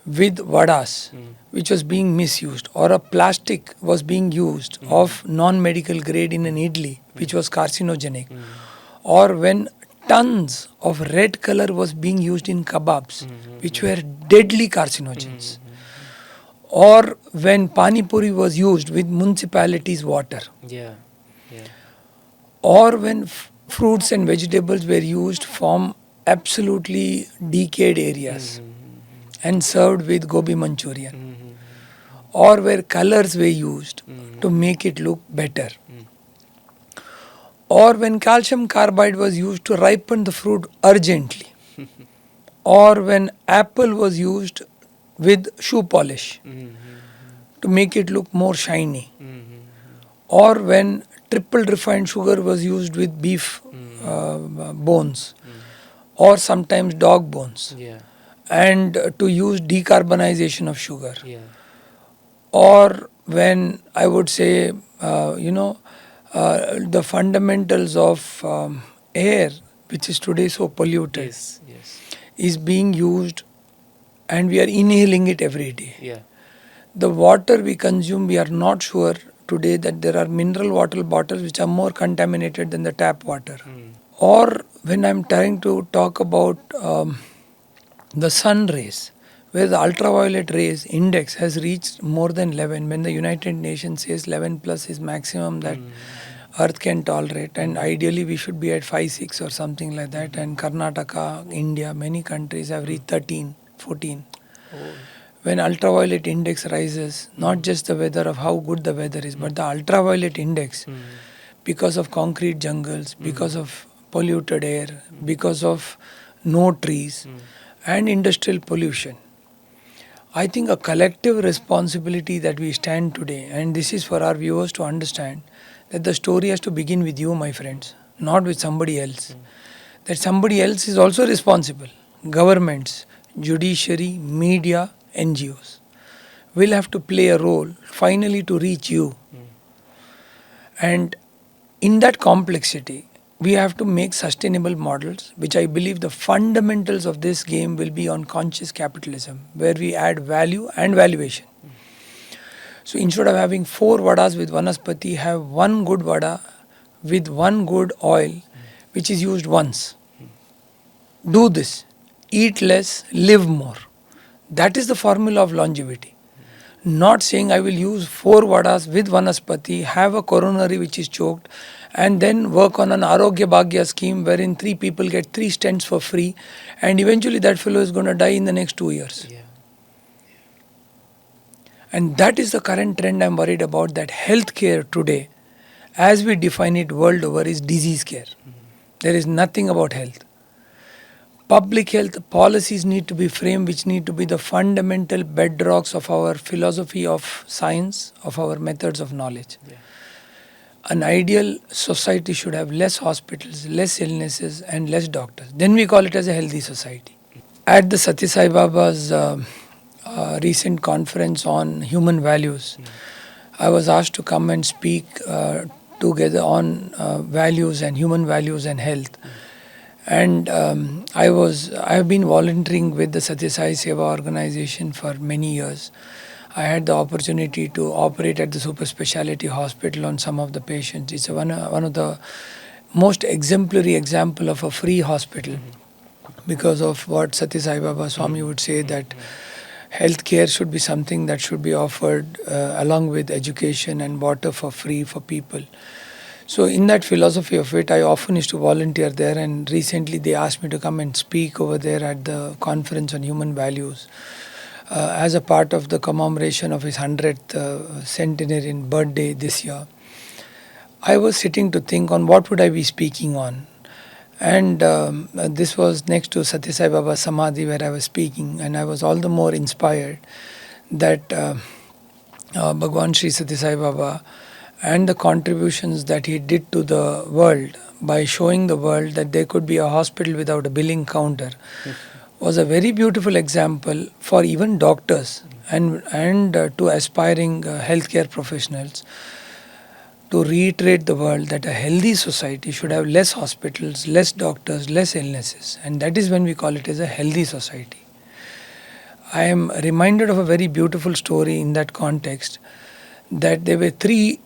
with vadas, which was being misused, or a plastic was being used of non-medical grade in an idli, which was carcinogenic, or when tons of red color was being used in kebabs, which were deadly carcinogens, or when pani puri was used with municipalities' water, Yeah. Yeah. or when fruits and vegetables were used from absolutely decayed areas and served with gobi Manchurian, or where colors were used to make it look better, or when calcium carbide was used to ripen the fruit urgently, or when apple was used with shoe polish to make it look more shiny, or when triple refined sugar was used with beef bones, or sometimes dog bones, Yeah. and to use decarbonization of sugar, Yeah. or when I would say, the fundamentals of air, which is today so polluted, Yes. Yes. is being used and we are inhaling it every day. Yeah. The water we consume, we are not sure today that there are mineral water bottles which are more contaminated than the tap water. Or when I'm trying to talk about the sun rays, where the ultraviolet rays index has reached more than 11, when the United Nations says 11 plus is maximum that Earth can tolerate, and ideally we should be at 5, 6 or something like that. And Karnataka, India, many countries have reached 13, 14. Oh. When ultraviolet index rises, not just the weather of how good the weather is, but the ultraviolet index, because of concrete jungles, because of polluted air, because of no trees, and industrial pollution. I think a collective responsibility that we stand today, and this is for our viewers to understand, that the story has to begin with you, my friends, not with somebody else. That somebody else is also responsible. Governments, judiciary, media, NGOs will have to play a role finally to reach you. And in that complexity, we have to make sustainable models, which I believe the fundamentals of this game will be on conscious capitalism, where we add value and valuation. So instead of having 4 vadas with vanaspati, have one good vada with one good oil, which is used once. Do this. Eat less, live more. That is the formula of longevity. Not saying I will use 4 vadas with vanaspati, have a coronary which is choked, and then work on an Arogya Bhagya scheme wherein 3 people get 3 stents for free, and eventually that fellow is going to die in the next 2 years. Yeah. And that is the current trend I'm worried about, that healthcare today, as we define it world over, is disease care. There is nothing about health. Public health policies need to be framed, which need to be the fundamental bedrocks of our philosophy of science, of our methods of knowledge. Yeah. An ideal society should have less hospitals, less illnesses, and less doctors. Then we call it as a healthy society. At the Sathya Sai Baba's recent conference on human values, I was asked to come and speak together on values and human values and health. And I have been volunteering with the Sathya Sai Seva organization for many years. I had the opportunity to operate at the super specialty hospital on some of the patients. It's one of the most exemplary example of a free hospital, because of what Sathya Sai Baba Swami would say, that healthcare should be something that should be offered along with education and water for free for people. So in that philosophy of it, I often used to volunteer there, and recently they asked me to come and speak over there at the conference on human values as a part of the commemoration of his 100th centenarian birthday this year. I was sitting to think on what would I be speaking on. And this was next to Sathya Sai Baba Samadhi where I was speaking, and I was all the more inspired that Bhagwan Sri Sathya Sai Baba and the contributions that he did to the world by showing the world that there could be a hospital without a billing counter was a very beautiful example for even doctors and to aspiring healthcare professionals, to reiterate the world that a healthy society should have less hospitals, less doctors, less illnesses, and that is when we call it as a healthy society. I am reminded of a very beautiful story in that context, that there were three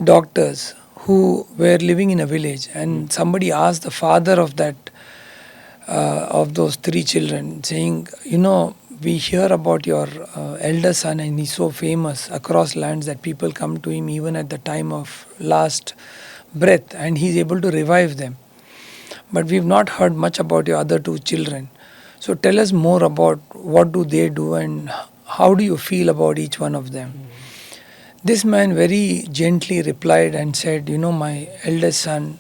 doctors who were living in a village, and somebody asked the father of that of those three children, saying, we hear about your elder son, and he's so famous across lands that people come to him even at the time of last breath, and he's able to revive them. But we've not heard much about your other two children. So tell us more about what do they do and how do you feel about each one of them. This man very gently replied and said, my eldest son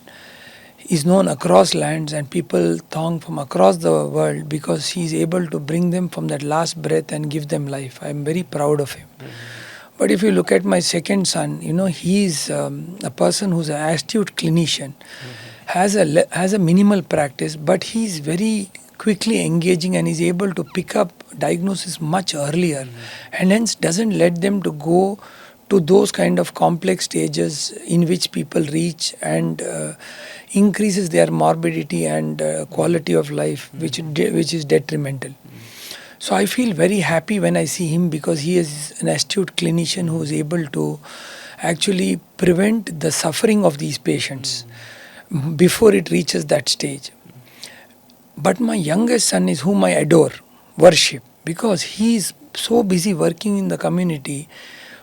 is known across lands, and people throng from across the world because he is able to bring them from that last breath and give them life. I am very proud of him. But if you look at my second son, he is a person who's an astute clinician, has a minimal practice, but he's very quickly engaging and is able to pick up diagnosis much earlier, and hence doesn't let them to go to those kind of complex stages in which people reach, and increases their morbidity and quality of life, which is detrimental. So I feel very happy when I see him, because he is an astute clinician who is able to actually prevent the suffering of these patients before it reaches that stage. But my youngest son is whom I adore, worship, because he is so busy working in the community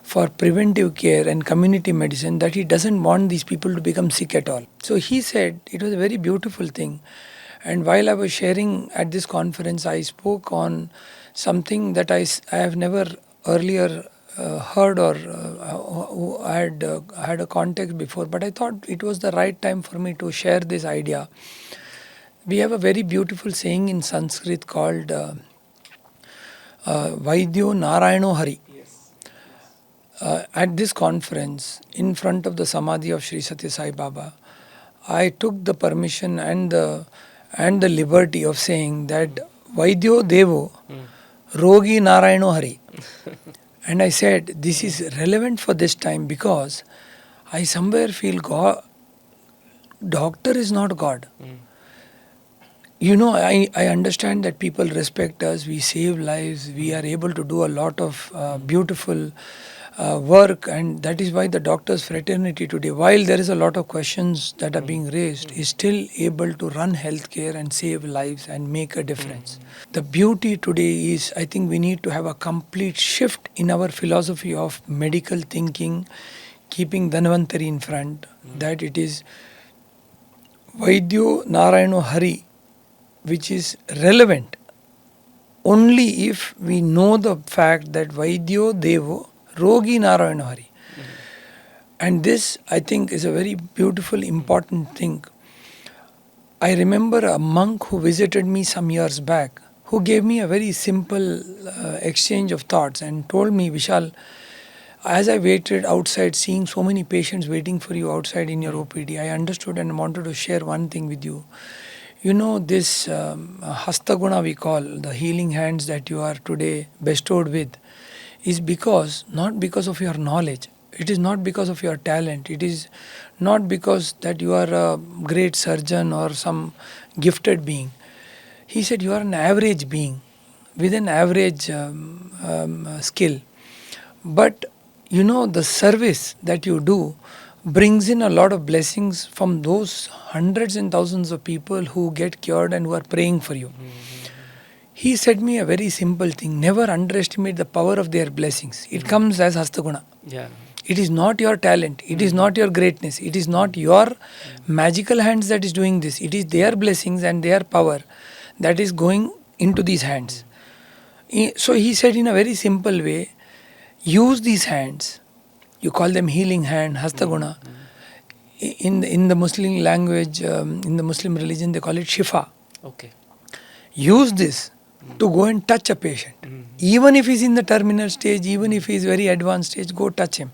for preventive care and community medicine that he doesn't want these people to become sick at all. So he said it was a very beautiful thing. And while I was sharing at this conference, I spoke on something that I have never earlier heard or had a context before, but I thought it was the right time for me to share this idea. We have a very beautiful saying in Sanskrit called Vaidyo Narayano Hari. At this conference, in front of the Samadhi of Sri Satya Sai Baba, I took the permission and the liberty of saying that Vaidyo Devo Rogi Narayano Hari. And I said, this is relevant for this time, because I somewhere feel doctor is not God. I understand that people respect us, we save lives, we are able to do a lot of beautiful work, and that is why the doctors fraternity today, while there is a lot of questions that are being raised, is still able to run healthcare and save lives and make a difference. The beauty today is, I think we need to have a complete shift in our philosophy of medical thinking, keeping Dhanvantari in front, that it is Vaidyo Narayano Hari, which is relevant only if we know the fact that Vaidyo Devo Rogi Narayana Hari. And this, I think, is a very beautiful, important thing. I remember a monk who visited me some years back, who gave me a very simple exchange of thoughts and told me, Vishal, as I waited outside, seeing so many patients waiting for you outside in your OPD, I understood and wanted to share one thing with you. This Hastaguna we call, the healing hands that you are today bestowed with, is not because of your knowledge. It is not because of your talent. It is not because that you are a great surgeon or some gifted being. He said you are an average being with an average skill. But the service that you do brings in a lot of blessings from those hundreds and thousands of people who get cured and who are praying for you. He said me a very simple thing: never underestimate the power of their blessings. It comes as Hastaguna. Yeah. It is not your talent, it is not your greatness, it is not your magical hands that is doing this. It is their blessings and their power that is going into these hands. So he said in a very simple way, use these hands. You call them healing hand, Hastaguna. In the Muslim language, in the Muslim religion, they call it Shifa. Okay. Use this to go and touch a patient. Even if he's in the terminal stage, even if he's very advanced stage, go touch him.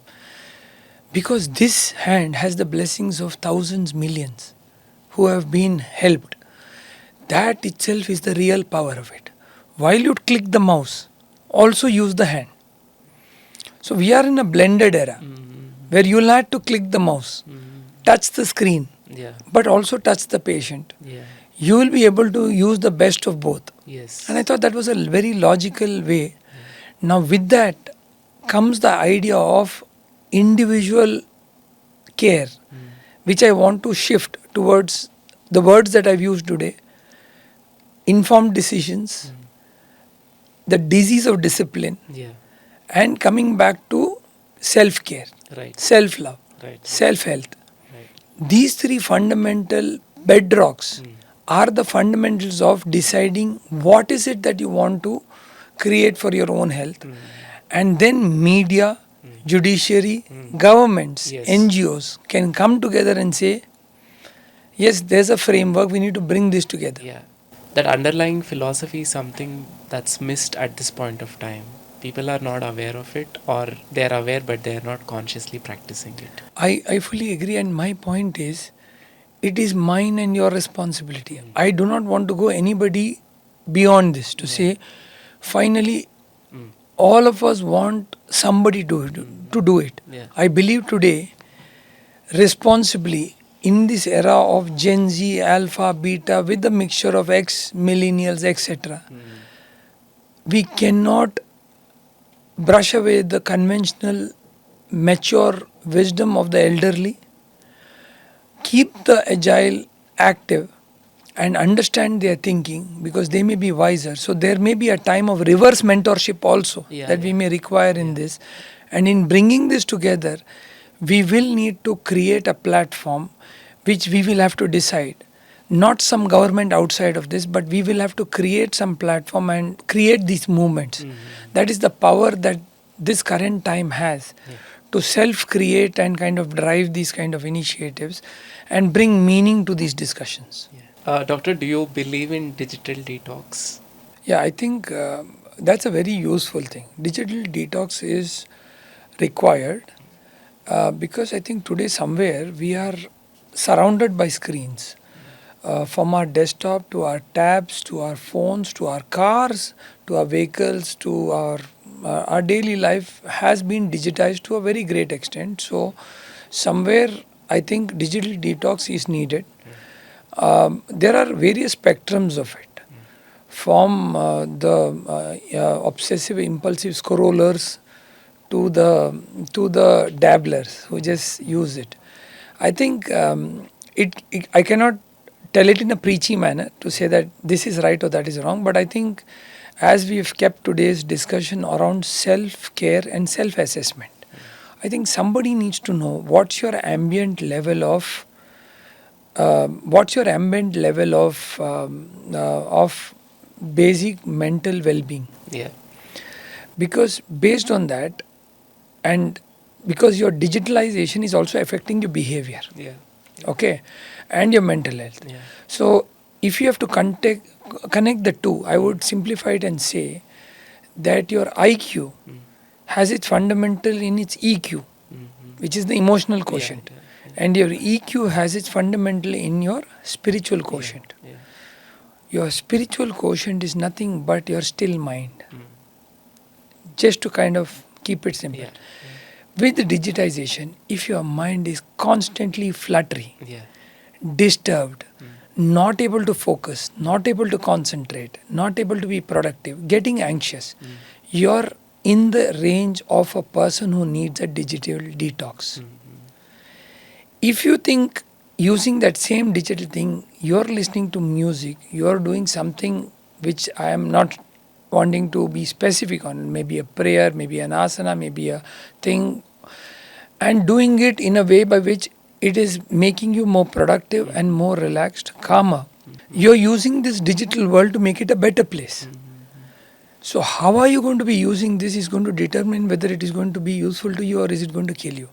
Because this hand has the blessings of thousands, millions who have been helped. That itself is the real power of it. While you click the mouse, also use the hand. So we are in a blended era where you'll have to click the mouse, touch the screen, but also touch the patient. Yeah. you will be able to use the best of both. Yes. And I thought that was a very logical way. Now, with that comes the idea of individual care, which I want to shift towards the words that I've used today: informed decisions, the disease of discipline, Yeah. and coming back to self care, Right. self love, Right. self health. Right. These three fundamental bedrocks are the fundamentals of deciding what is it that you want to create for your own health. And then media, judiciary, governments, Yes. NGOs can come together and say, yes, there's a framework, we need to bring this together. Yeah. That underlying philosophy is something that's missed at this point of time. People are not aware of it, or they're aware but they're not consciously practicing it. I fully agree, and my point is, it is mine and your responsibility. I do not want to go anybody beyond this to say, finally, all of us want somebody to do it. Yeah. I believe today, responsibly, in this era of Gen Z, Alpha, Beta, with the mixture of X, millennials, etc., we cannot brush away the conventional, mature wisdom of the elderly, keep the agile active, and understand their thinking, because they may be wiser. So there may be a time of reverse mentorship also Yeah, that we yeah. may require in this. And in bringing this together, we will need to create a platform which we will have to decide. Not some government outside of this, but we will have to create some platform and create these movements. That is the power that this current time has to self create and kind of drive these kind of initiatives and bring meaning to these discussions. Doctor, do you believe in digital detox? Yeah, I think that's a very useful thing. Digital detox is required because I think today somewhere we are surrounded by screens. From our desktop to our tabs to our phones to our cars to our vehicles to our daily life has been digitized to a very great extent. So somewhere I think digital detox is needed. There are various spectrums of it, from the obsessive impulsive scrollers to the dabblers who just use it. I think I cannot tell it in a preachy manner to say that this is right or that is wrong, but I think as we have kept today's discussion around self care and self assessment, I think somebody needs to know what's your ambient level of basic mental well-being, Yeah. because based on that, and because your digitalization is also affecting your behavior, Yeah. okay, and your mental health. Yeah. So if you have to connect the two, I would simplify it and say that your IQ has its fundamental in its EQ, which is the emotional quotient, and your EQ has its fundamental in your spiritual quotient. Yeah. Your spiritual quotient is nothing but your still mind, just to kind of keep it simple. Yeah. With the digitization, if your mind is constantly fluttery, Yeah. disturbed, not able to focus, not able to concentrate, not able to be productive, getting anxious, you're in the range of a person who needs a digital detox. If you think using that same digital thing, you're listening to music, you're doing something which I am not wanting to be specific on, maybe a prayer, maybe an asana, maybe a thing, and doing it in a way by which it is making you more productive and more relaxed, calmer. You're using this digital world to make it a better place. So how are you going to be using this is going to determine whether it is going to be useful to you or is it going to kill you.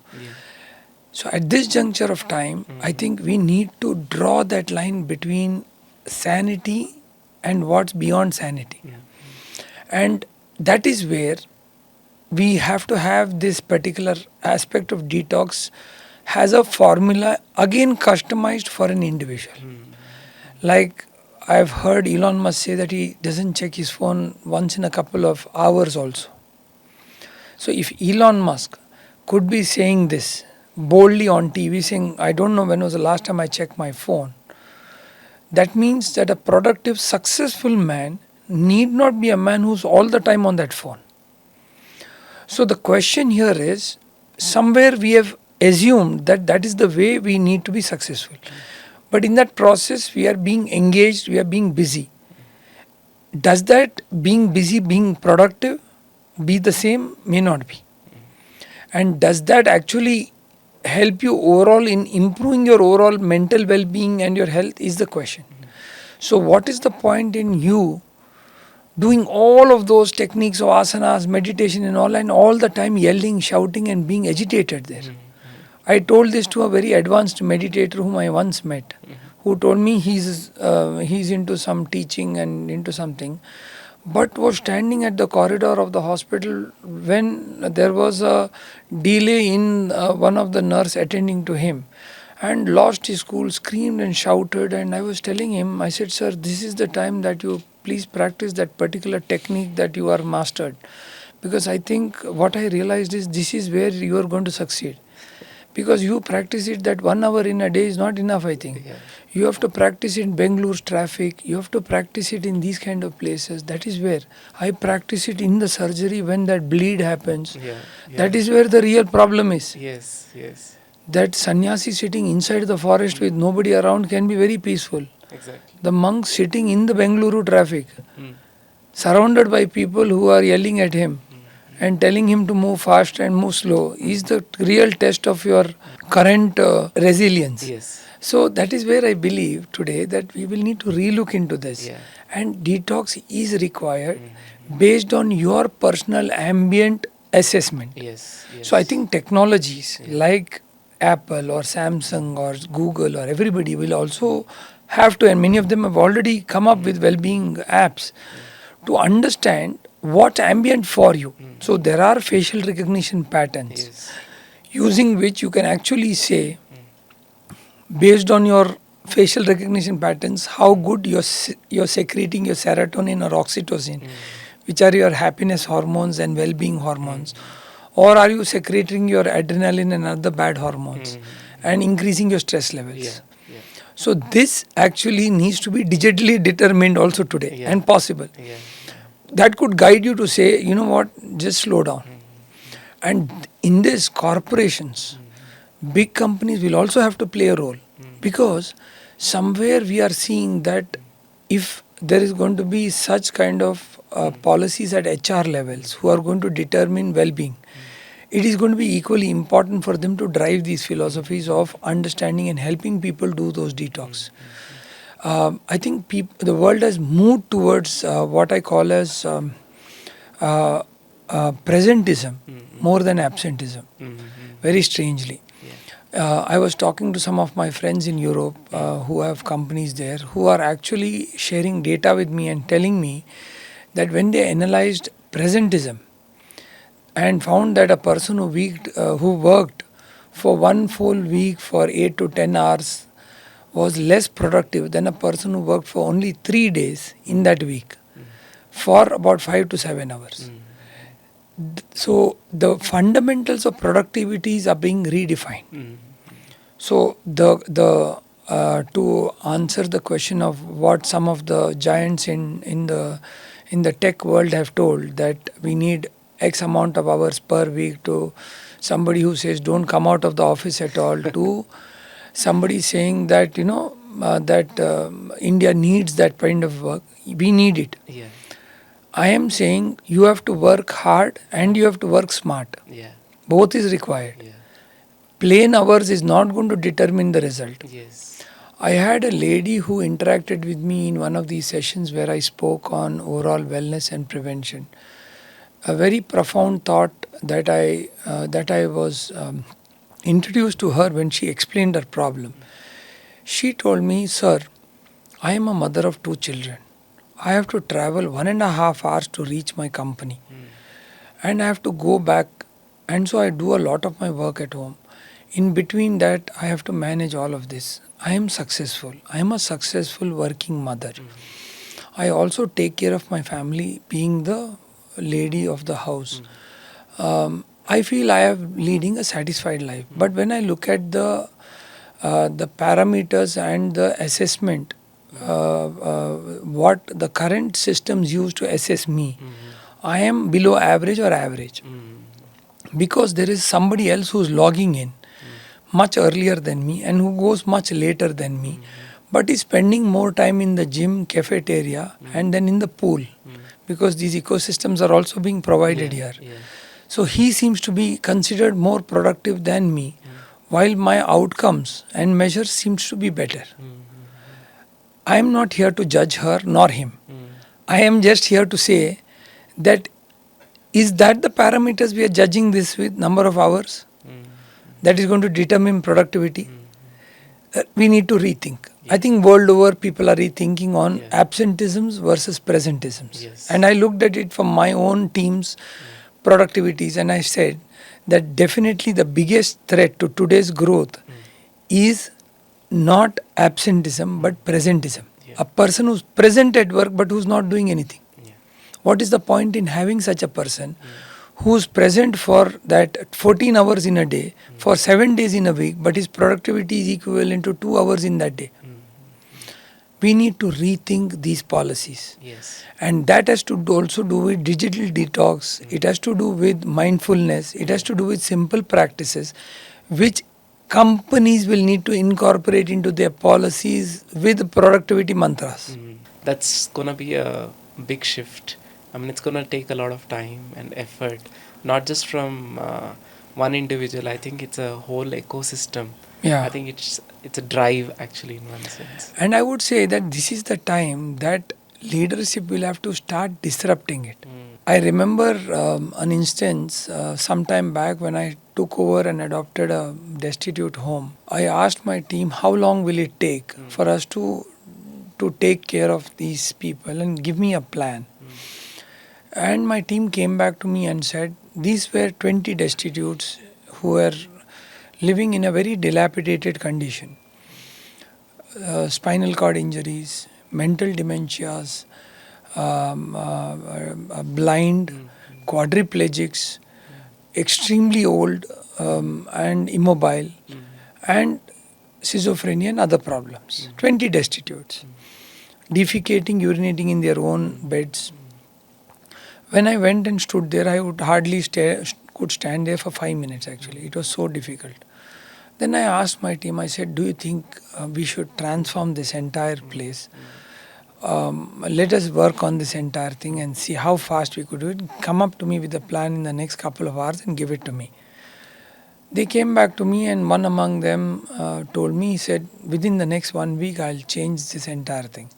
So at this juncture of time, I think we need to draw that line between sanity and what's beyond sanity. And that is where we have to have this particular aspect of detox has a formula again customized for an individual. Like I've heard Elon Musk say that he doesn't check his phone once in a couple of hours also. So if Elon Musk could be saying this boldly on TV, saying, I don't know when was the last time I checked my phone, That means that a productive, successful man need not be a man who's all the time on that phone. So the question here is, somewhere we have assumed that that is the way we need to be successful. But in that process, we are being engaged, we are being busy. Does that being busy, being productive, be the same? May not be. And does that actually help you overall in improving your overall mental well-being and your health is the question. So what is the point in you doing all of those techniques of asanas, meditation and all the time yelling, shouting and being agitated there? I told this to a very advanced meditator whom I once met, who told me he's into some teaching and into something, but was standing at the corridor of the hospital when there was a delay in one of the nurse attending to him, and lost his cool, screamed and shouted. And I was telling him, I said, sir, this is the time that you please practice that particular technique that you are mastered, because I think what I realized is this is where you are going to succeed. Because you practice it, that 1 hour in a day is not enough, I think. Yeah. You have to practice in Bengalore's traffic, you have to practice it in these kind of places. That is where I practice it in the surgery when that bleed happens. Yeah. That is where the real problem is. Yes. Yes. That sannyasi sitting inside the forest with nobody around can be very peaceful. Exactly. The monk sitting in the Bengaluru traffic, surrounded by people who are yelling at him and telling him to move fast and move slow, is the real test of your current resilience. Yes. So that is where I believe today that we will need to relook into this. Yeah. And detox is required based on your personal ambient assessment. Yes. Yes. So I think technologies like Apple or Samsung or Google or everybody will also have to, and many of them have already come up with well-being apps to understand what's ambient for you. So there are facial recognition patterns Yes. using which you can actually say, based on your facial recognition patterns, how good you're secreting your serotonin or oxytocin, which are your happiness hormones and well-being hormones, or are you secreting your adrenaline and other bad hormones and increasing your stress levels. Yeah. Yeah. So this actually needs to be digitally determined also today, Yeah. and possible. Yeah. That could guide you to say, you know what, just slow down. And in this, corporations, big companies will also have to play a role, because somewhere we are seeing that if there is going to be such kind of policies at HR levels who are going to determine well-being, it is going to be equally important for them to drive these philosophies of understanding and helping people do those detox. I think the world has moved towards what I call as presentism more than absentism, very strangely. I was talking to some of my friends in Europe who have companies there, who are actually sharing data with me and telling me that when they analyzed presentism and found that a person who worked for one full week for 8 to 10 hours was less productive than a person who worked for only 3 days in that week for about 5 to 7 hours. So the fundamentals of productivities are being redefined. So the to answer the question of what some of the giants in the tech world have told, that we need X amount of hours per week, to somebody who says don't come out of the office at all, to somebody saying that India needs that kind of work. We need it. Yeah. I am saying you have to work hard and you have to work smart. Yeah. Both is required. Yeah. Plain hours is not going to determine the result. Yes. I had a lady who interacted with me in one of these sessions where I spoke on overall wellness and prevention. A very profound thought that I was introduced to her when she explained her problem. She told me, sir, I am a mother of 2 children. I have to travel 1.5 hours to reach my company. And I have to go back. And so I do a lot of my work at home. In between that, I have to manage all of this. I am successful. I am a successful working mother. I also take care of my family, being the lady of the house. I feel I am leading a satisfied life. But when I look at the parameters and the assessment what the current systems use to assess me, I am below average or average. Because there is somebody else who's logging in much earlier than me and who goes much later than me, but is spending more time in the gym, cafeteria, and then in the pool, because these ecosystems are also being provided here. So he seems to be considered more productive than me, while my outcomes and measures seems to be better. I am not here to judge her nor him. I am just here to say that is that the parameters we are judging this with, number of hours, that is going to determine productivity? We need to rethink. I think world over people are rethinking on absenteeisms versus presenteeisms. And I looked at it from my own team's productivities and I said that definitely the biggest threat to today's growth is not absenteeism but presenteeism. A person who's present at work but who's not doing anything. What is the point in having such a person who's present for that 14 hours in a day, for 7 days in a week, but his productivity is equivalent to 2 hours in that day? We need to rethink these policies. And that has to also do with digital detox. It has to do with mindfulness. It has to do with simple practices, which companies will need to incorporate into their policies with productivity mantras. That's gonna be a big shift. I mean, it's gonna take a lot of time and effort, not just from one individual. I think it's a whole ecosystem. Yeah. I think it's a drive actually in one sense. And I would say that this is the time that leadership will have to start disrupting it. I remember an instance some time back when I took over and adopted a destitute home. I asked my team, how long will it take for us to take care of these people, and give me a plan. And my team came back to me and said, these were 20 destitutes who were living in a very dilapidated condition. Spinal cord injuries, mental dementias, blind, quadriplegics, extremely old and immobile, and schizophrenia and other problems. 20 destitutes, defecating, urinating in their own beds. When I went and stood there, I would hardly could stand there for 5 minutes actually. It was so difficult. Then I asked my team, I said, do you think we should transform this entire place? Let us work on this entire thing and see how fast we could do it. Come up to me with a plan in the next couple of hours and give it to me. They came back to me, and one among them told me, he said, within the next 1 week, I'll change this entire thing.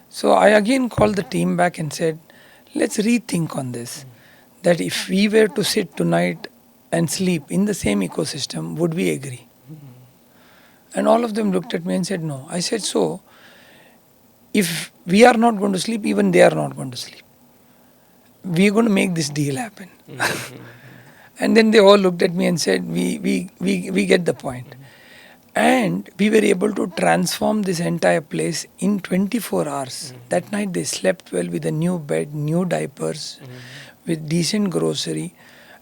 So I again called the team back and said, let's rethink on this. That if we were to sit tonight and sleep in the same ecosystem, would we agree? And all of them looked at me and said, no. I said, so if we are not going to sleep, even they are not going to sleep. We are going to make this deal happen. And then they all looked at me and said, we get the point. And we were able to transform this entire place in 24 hours. That night they slept well with a new bed, new diapers, with decent grocery,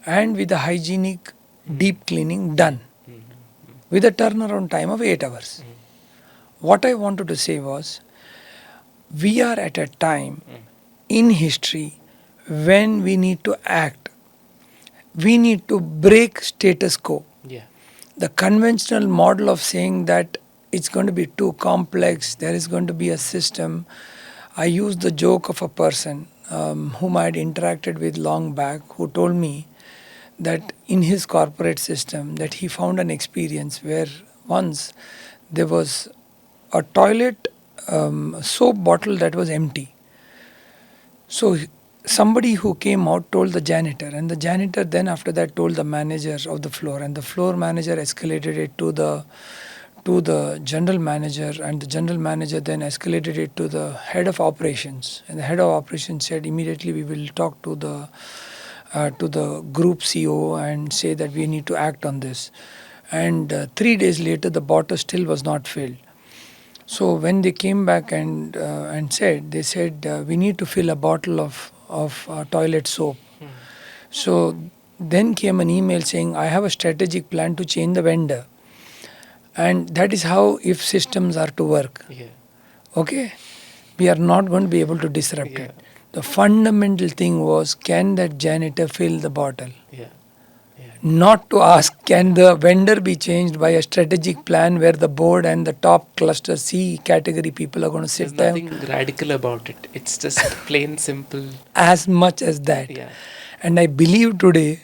and with a hygienic deep cleaning done, with a turnaround time of 8 hours. What I wanted to say was, we are at a time in history when we need to act. We need to break status quo. The conventional model of saying that it's going to be too complex, there is going to be a system. I used the joke of a person whom I had interacted with long back, who told me that in his corporate system that he found an experience where once there was a toilet soap bottle that was empty. So somebody who came out told the janitor, and the janitor then after that told the manager of the floor, and the floor manager escalated it to the general manager, and the general manager then escalated it to the head of operations, and the head of operations said immediately we will talk to the group CEO and say that we need to act on this. And 3 days later the bottle still was not filled. So when they came back and they said we need to fill a bottle of toilet soap. So then came an email saying, I have a strategic plan to change the vendor. And that is how if systems are to work. Okay? We are not going to be able to disrupt Yeah. it. The fundamental thing was, can that janitor fill the bottle? Yeah. Yeah. Not to ask, can the vendor be changed by a strategic plan where the board and the top cluster C category people are going to There's sit down? nothing radical about it. It's just plain simple. As much as that. Yeah. And I believe today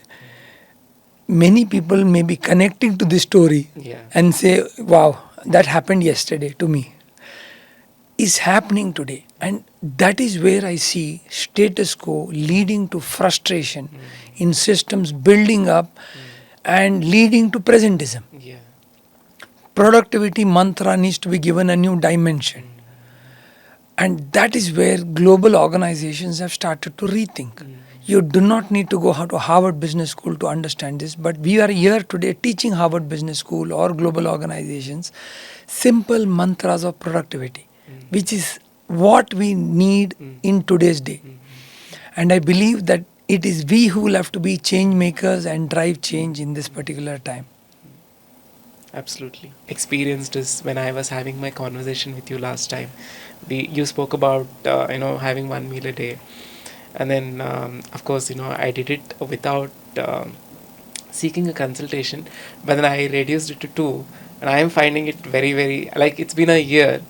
many people may be connecting to this story Yeah. and say, wow, that happened yesterday to me. Is happening today. And that is where I see status quo leading to frustration in systems building up and leading to presentism. Yeah. Productivity mantra needs to be given a new dimension. And that is where global organizations have started to rethink. You do not need to go to Harvard Business School to understand this, but we are here today teaching Harvard Business School or global organizations simple mantras of productivity, which is what we need in today's day. And I believe that it is we who will have to be change makers and drive change in this particular time. Absolutely. Experienced this when I was having my conversation with you last time. You spoke about having one meal a day, and then of course I did it without seeking a consultation, but then I reduced it to two, and I am finding it very very like it's been a year.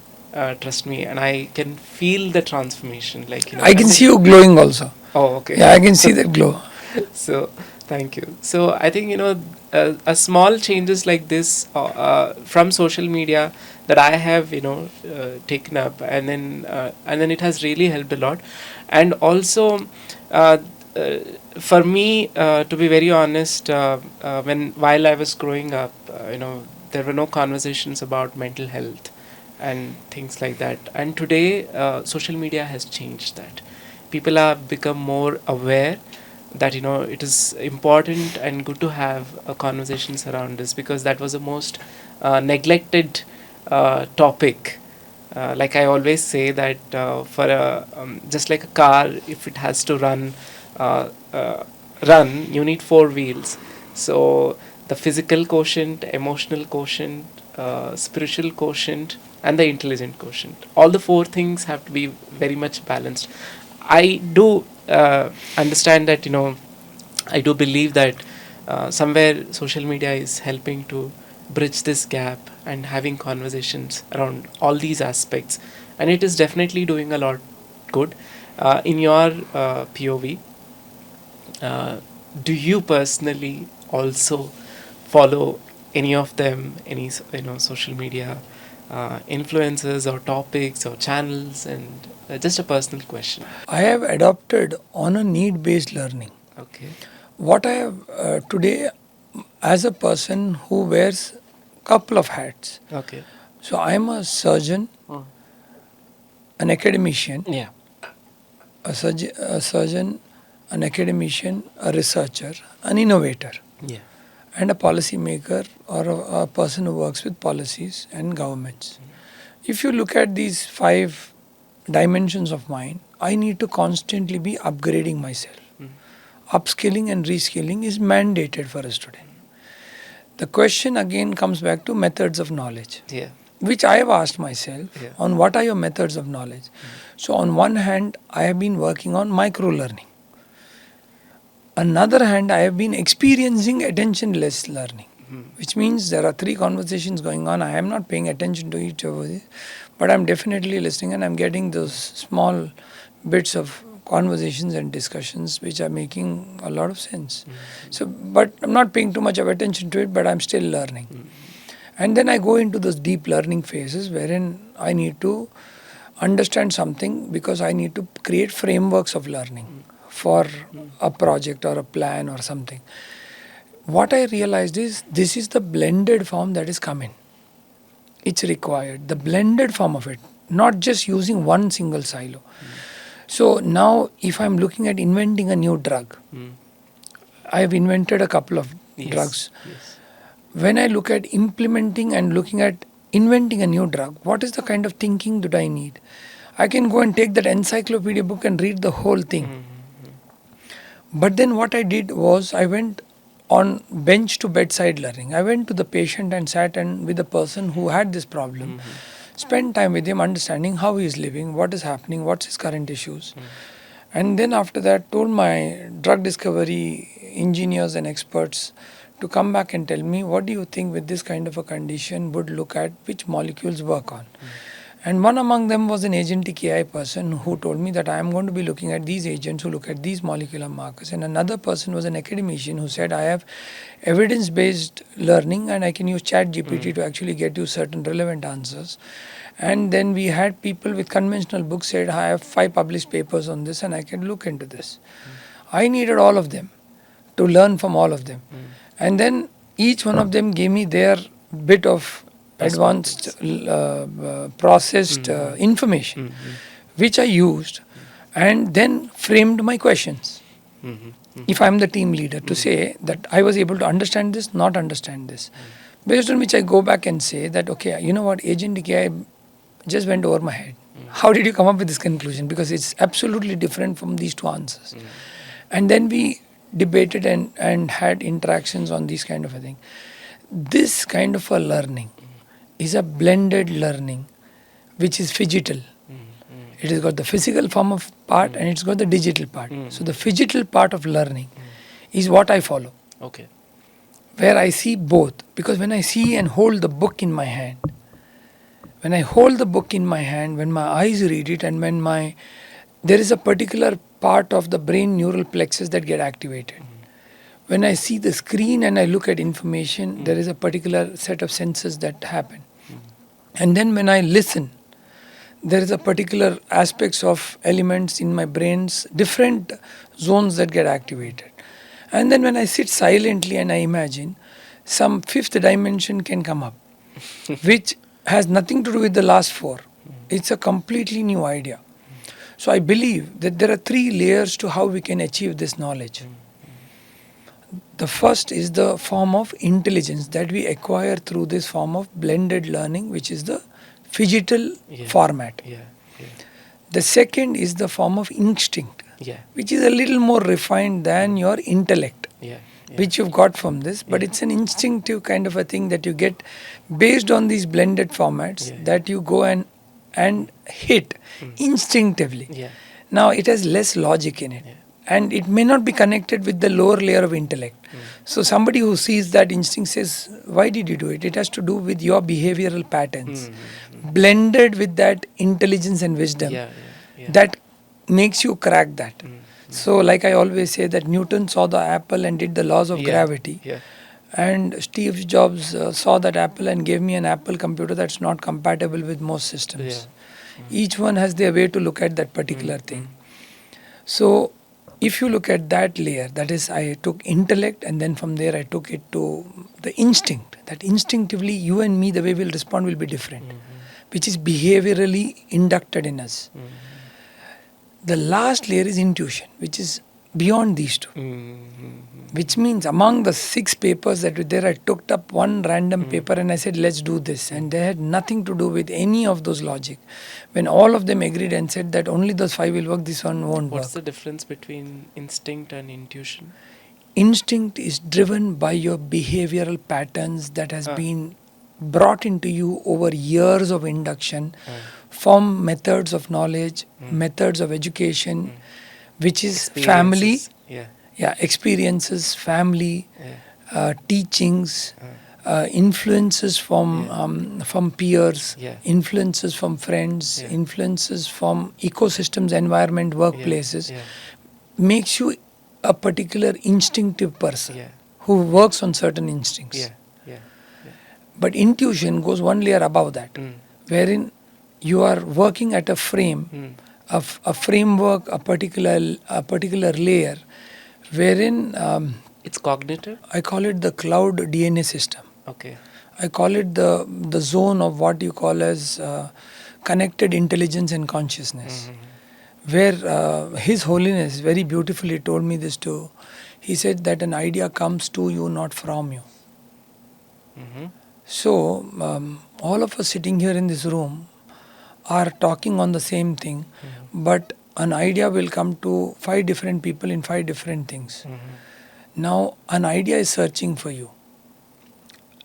Trust me, and I can feel the transformation. Like I can and see you glowing also. oh, okay. Yeah, I can see that glow. So thank you. So I think a small changes like this from social media that I have taken up, and then it has really helped a lot. And also uh, uh, for me, to be very honest, when while I was growing up, there were no conversations about mental health and things like that. And today social media has changed that. People have become more aware that it is important and good to have conversations around this, because that was the most neglected topic. Like I always say that for a just like a car, if it has to uh, uh, run, you need four wheels. So the physical quotient, emotional quotient, spiritual quotient, and the intelligent quotient, all the four things have to be very much balanced. I do understand that I do believe that somewhere social media is helping to bridge this gap and having conversations around all these aspects, and it is definitely doing a lot good. In your POV, uh, do you personally also follow any of them, any social media influencers or topics or channels? And just a personal question. I have adopted on a need based learning. Okay. What I have today, as a person who wears couple of hats. Okay. So I am a surgeon, Oh. an academician, Yeah. a surgeon, an academician, a researcher, an innovator, Yeah. and a policy maker or a person who works with policies and governments. If you look at these five dimensions of mine, I need to constantly be upgrading myself. Upskilling and reskilling is mandated for us today. The question again comes back to methods of knowledge, Yeah. which I have asked myself Yeah. on what are your methods of knowledge. So, on one hand, I have been working on micro learning. Another hand, I have been experiencing attentionless learning, which means there are three conversations going on. I am not paying attention to each of these, but I'm definitely listening and I'm getting those small bits of conversations and discussions which are making a lot of sense. So, but I'm not paying too much of attention to it, but I'm still learning. And then I go into those deep learning phases wherein I need to understand something because I need to create frameworks of learning for a project or a plan or something. What I realized is this is the blended form that is coming. It's required, the blended form of it, not just using one single silo. So now, if I'm looking at inventing a new drug, I have invented a couple of drugs. Yes. When I look at implementing and looking at inventing a new drug, what is the kind of thinking that I need? I can go and take that encyclopedia book and read the whole thing. But then what I did was I went on bench to bedside learning. I went to the patient and sat and with the person who had this problem. spend time with him, understanding how he is living, what is happening, what's his current issues. And then after that, told my drug discovery engineers and experts to come back and tell me, what do you think with this kind of a condition would look at which molecules work on. And one among them was an agentic AI person who told me that I am going to be looking at these agents who look at these molecular markers. And another person was an academician who said, I have evidence-based learning and I can use ChatGPT to actually get you certain relevant answers. And then we had people with conventional books said, I have 5 published papers on this and I can look into this. I needed all of them to learn from all of them. And then each one of them gave me their bit of advanced processed information, which I used and then framed my questions. If I'm the team leader, to say that I was able to understand this, not understand this. Based on which I go back and say that, okay, you know what, agentic AI just went over my head. How did you come up with this conclusion? Because it's absolutely different from these 2 answers. And then we debated and had interactions on these kind of a thing. This kind of a learning is a blended learning, which is phygital. It has got the physical form of part and it's got the digital part. So the phygital part of learning is what I follow. Okay. Where I see both. Because when I see and hold the book in my hand, when I hold the book in my hand, when my eyes read it and when there is a particular part of the brain neural plexus that get activated. When I see the screen and I look at information, there is a particular set of senses that happen. And then when I listen, there is a particular aspects of elements in my brain's different zones that get activated. And then when I sit silently and I imagine, some 5th dimension can come up, which has nothing to do with the last 4. It's a completely new idea. So I believe that there are 3 layers to how we can achieve this knowledge. The first is the form of intelligence that we acquire through this form of blended learning, which is the phygital format. The second is the form of instinct, which is a little more refined than your intellect, which you've got from this, but it's an instinctive kind of a thing that you get based on these blended formats that you go and hit instinctively. Now it has less logic in it. And it may not be connected with the lower layer of intellect. So somebody who sees that instinct says, why did you do it? It has to do with your behavioral patterns, blended with that intelligence and wisdom that makes you crack that. So like I always say that Newton saw the apple and did the laws of gravity. And Steve Jobs saw that apple and gave me an Apple computer that's not compatible with most systems. Each one has their way to look at that particular thing. So if you look at that layer, that is, I took intellect and then from there I took it to the instinct. That instinctively you and me, the way we'll respond will be different, which is behaviorally inducted in us. The last layer is intuition, which is beyond these 2. Which means among the 6 papers that were there, I took up one random paper and I said, let's do this. And they had nothing to do with any of those logic. When all of them agreed and said that only those 5 will work, this one won't work. What's the difference between instinct and intuition? Instinct is driven by your behavioral patterns that has been brought into you over years of induction from methods of knowledge, methods of education, which is family, experiences, family, teachings, influences from peers, influences from friends, influences from ecosystems, environment, workplaces, makes you a particular instinctive person who works on certain instincts. But intuition goes one layer above that, wherein you are working at a frame, of a framework, a particular layer, wherein it's cognitive. I call it the cloud DNA system. Okay. I call it the zone of what you call as connected intelligence and consciousness, where His Holiness very beautifully told me this too. He said that an idea comes to you, not from you. So all of us sitting here in this room are talking on the same thing, but an idea will come to 5 different people in 5 different things. Now, an idea is searching for you.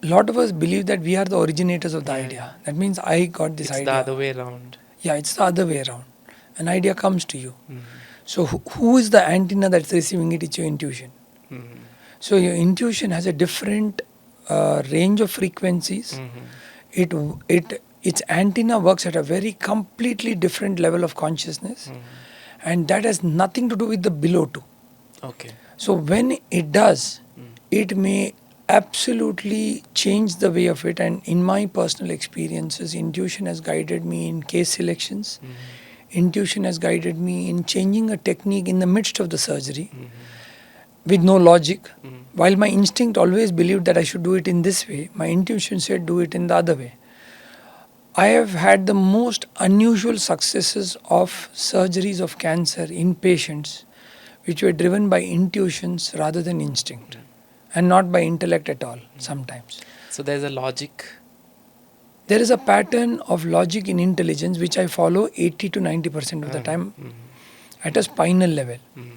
a lot of us believe that we are the originators of the Yeah. idea. That means I got this It's the idea. other way around. Yeah, it's the other way around. An idea comes to you. Mhm. So who is the antenna that's receiving it? It's your intuition. Mhm. So your intuition has a different range of frequencies. Mhm. Its antenna works at a very completely different level of consciousness, Mhm. and that has nothing to do with the below two. Okay. So when it does, Mm. it may absolutely change the way of it. And in my personal experiences, intuition has guided me in case selections. Mhm. Intuition has guided me in changing a technique in the midst of the surgery Mhm. with no logic. Mhm. While my instinct always believed that I should do it in this way, my intuition said do it in the other way. I have had the most unusual successes of surgeries of cancer in patients which were driven by intuitions rather than instinct, and not by intellect at all sometimes. So there's a logic. There is a pattern of logic in intelligence which I follow 80 to 90% of the time Mhm. at a spinal level. Mhm.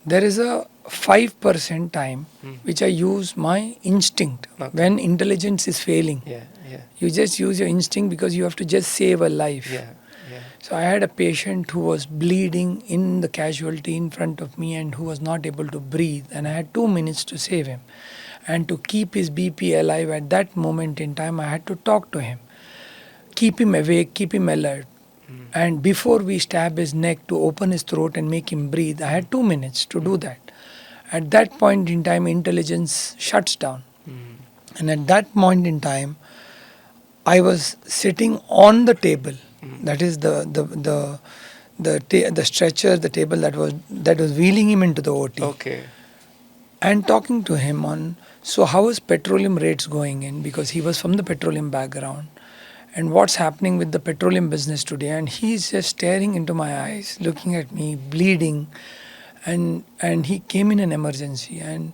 There is a 5% time Mhm. which I use my instinct Okay. when intelligence is failing. Yeah. Yeah. You just use your instinct because you have to just save a life. Yeah. Yeah. So I had a patient who was bleeding in the casualty in front of me and who was not able to breathe, and I had 2 minutes to save him. And to keep his BP alive at that moment in time, I had to talk to him, keep him awake, keep him alert. Mhm. And before we stab his neck to open his throat and make him breathe, I had 2 minutes to do that. At that point in time, intelligence shuts down. Mhm. And at that point in time, I was sitting on the table. Mhm. That is the stretcher, the table that was wheeling him into the OT, Okay. and talking to him on, so how is petroleum rates going in, because he was from the petroleum background, and what's happening with the petroleum business today. And he's just staring into my eyes, looking at me, bleeding, and he came in an emergency. And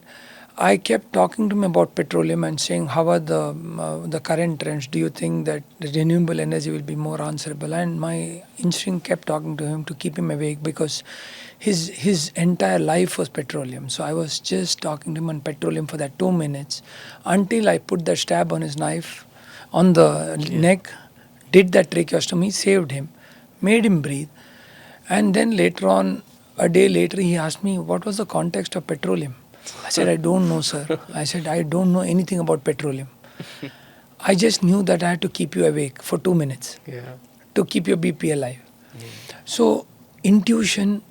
I kept talking to him about petroleum and saying, how are the current trends? Do you think that the renewable energy will be more answerable? And my instinct kept talking to him to keep him awake, because his entire life was petroleum. So I was just talking to him on petroleum for that 2 minutes until I put that stab on his knife on the Yeah. neck, did that tracheostomy, saved him, made him breathe. And then later on, a day later, he asked me, what was the context of petroleum? I said, I don't know, sir. I said, I don't know anything about petroleum. I just knew that I had to keep you awake for 2 minutes Yeah. to keep your BP alive. Mm. So, intuition,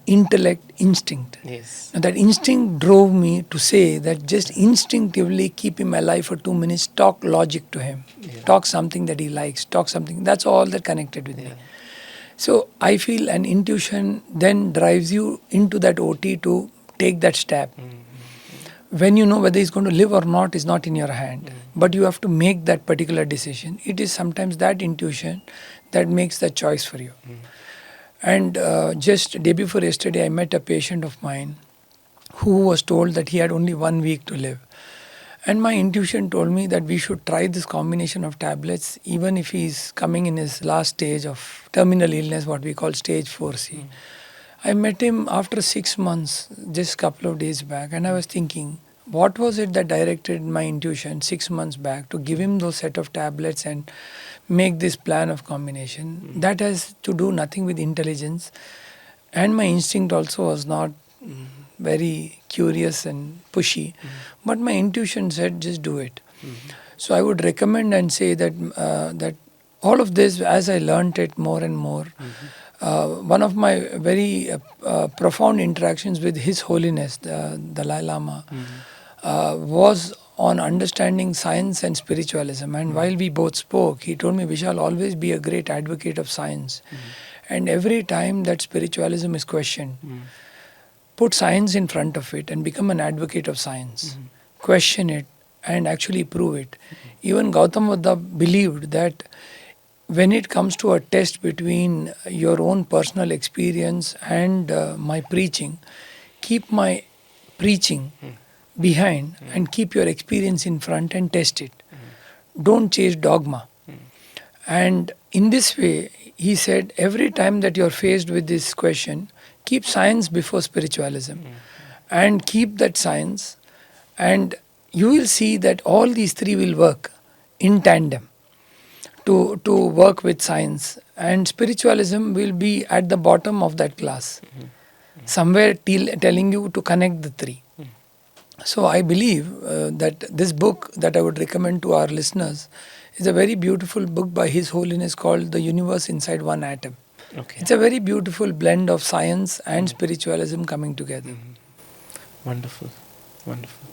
intellect, instinct. Yes. Now, that instinct drove me to say that just instinctively keep him alive for 2 minutes, talk logic to him, Yeah. talk something that he likes, talk something. That's all that connected with me. Yeah. So I feel an intuition then drives you into that OT to take that stab. Mhm. When you know whether he's going to live or not is not in your hand, Mhm. but you have to make that particular decision. It is sometimes that intuition that makes the choice for you. Mhm. And just day before yesterday, I met a patient of mine who was told that he had only 1 week to live. And my intuition told me that we should try this combination of tablets even if he's coming in his last stage of terminal illness, what we call stage 4C. I met him after 6 months, just a couple of days back, and I was thinking, what was it that directed my intuition 6 months back to give him those set of tablets and make this plan of combination? That has to do nothing with intelligence, and my instinct also was not very curious and pushy, but my intuition said just do it. So I would recommend and say that that all of this, as I learnt it more and more, one of my very profound interactions with His Holiness, the Dalai Lama, was on understanding science and spiritualism. And while we both spoke, he told me, Vishal, always be a great advocate of science. And every time that spiritualism is questioned, put science in front of it and become an advocate of science. Question it and actually prove it. Even Gautama Buddha believed that when it comes to a test between your own personal experience and my preaching, keep my preaching behind and keep your experience in front and test it. Don't chase dogma. And in this way, he said, every time that you're faced with this question, keep science before spiritualism and keep that science. And you will see that all these three will work in tandem to work with science, and spiritualism will be at the bottom of that class, somewhere telling you to connect the three. So I believe that this book that I would recommend to our listeners is a very beautiful book by His Holiness called The Universe Inside One Atom. Okay. It's a very beautiful blend of science and spiritualism coming together. Wonderful. Wonderful.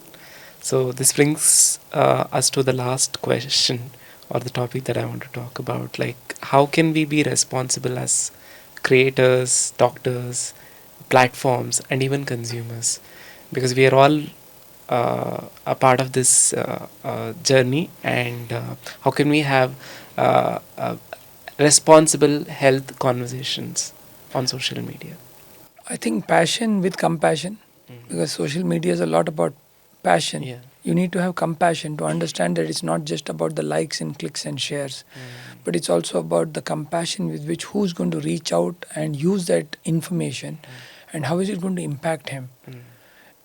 So this brings us to the last question or the topic that I want to talk about. Like, how can we be responsible as creators, doctors, platforms, and even consumers? Because we are all a part of this journey, and how can we have responsible health conversations on social media? I think passion with compassion, because social media is a lot about passion. Yeah. You need to have compassion to understand that it's not just about the likes and clicks and shares, but it's also about the compassion with which who's going to reach out and use that information, and how is it going to impact him.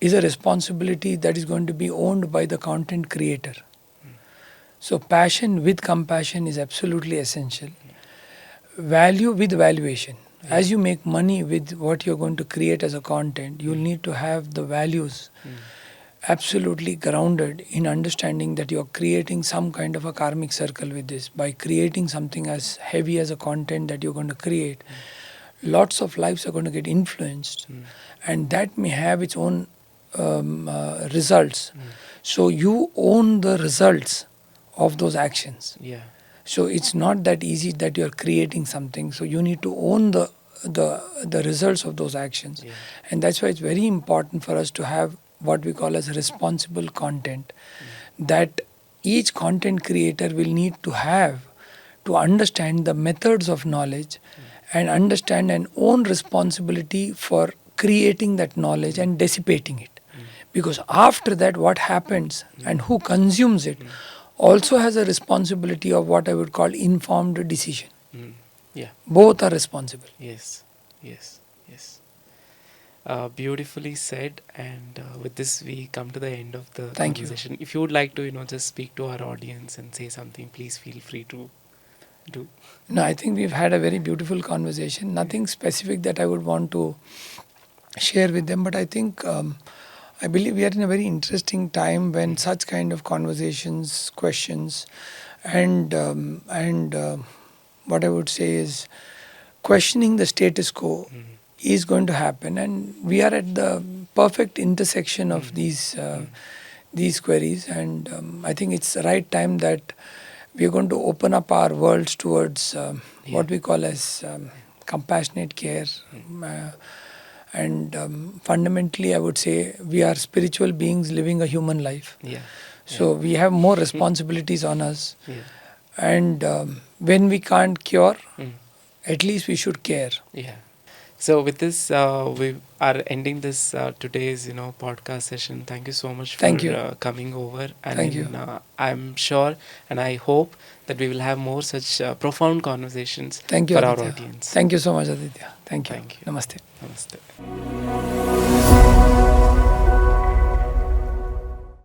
Is a responsibility that is going to be owned by the content creator. So passion with compassion is absolutely essential. Value with valuation. As you make money with what you're going to create as a content, you'll need to have the values absolutely grounded in understanding that you're creating some kind of a karmic circle with this. By creating something as heavy as a content that you're going to create, lots of lives are going to get influenced, and that may have its own results. So you own the results of those actions. Yeah. So it's not that easy that you're creating something. So you need to own the results of those actions. Yeah. And that's why it's very important for us to have what we call as responsible content, that each content creator will need to have to understand the methods of knowledge and understand and own responsibility for creating that knowledge and dissipating it. Because after that, what happens and who consumes it also has a responsibility of what I would call informed decision. Yeah. Both are responsible. Yes. Yes. Yes. Beautifully said. And with this, we come to the end of the Thank you. conversation. If you would like to, just speak to our audience and say something, please feel free to do. No, I think we've had a very beautiful conversation. Nothing specific that I would want to share with them, but I think I believe we are in a very interesting time when such kind of conversations, questions, and what I would say is questioning the status quo is going to happen, and we are at the perfect intersection of these queries, and I think it's the right time that we are going to open up our worlds towards what we call as compassionate care. And fundamentally, I would say we are spiritual beings living a human life. Yeah. So we have more responsibilities on us. Yeah. And when we can't cure, at least we should care. Yeah. So with this, we are ending this today's podcast session. Thank you so much for Thank you. coming over. I Thank mean, you. I'm sure and I hope that we will have more such profound conversations Thank you, for our Aditya. audience. Thank you so much, Aditya. Thank you. Thank you. Namaste. Namaste.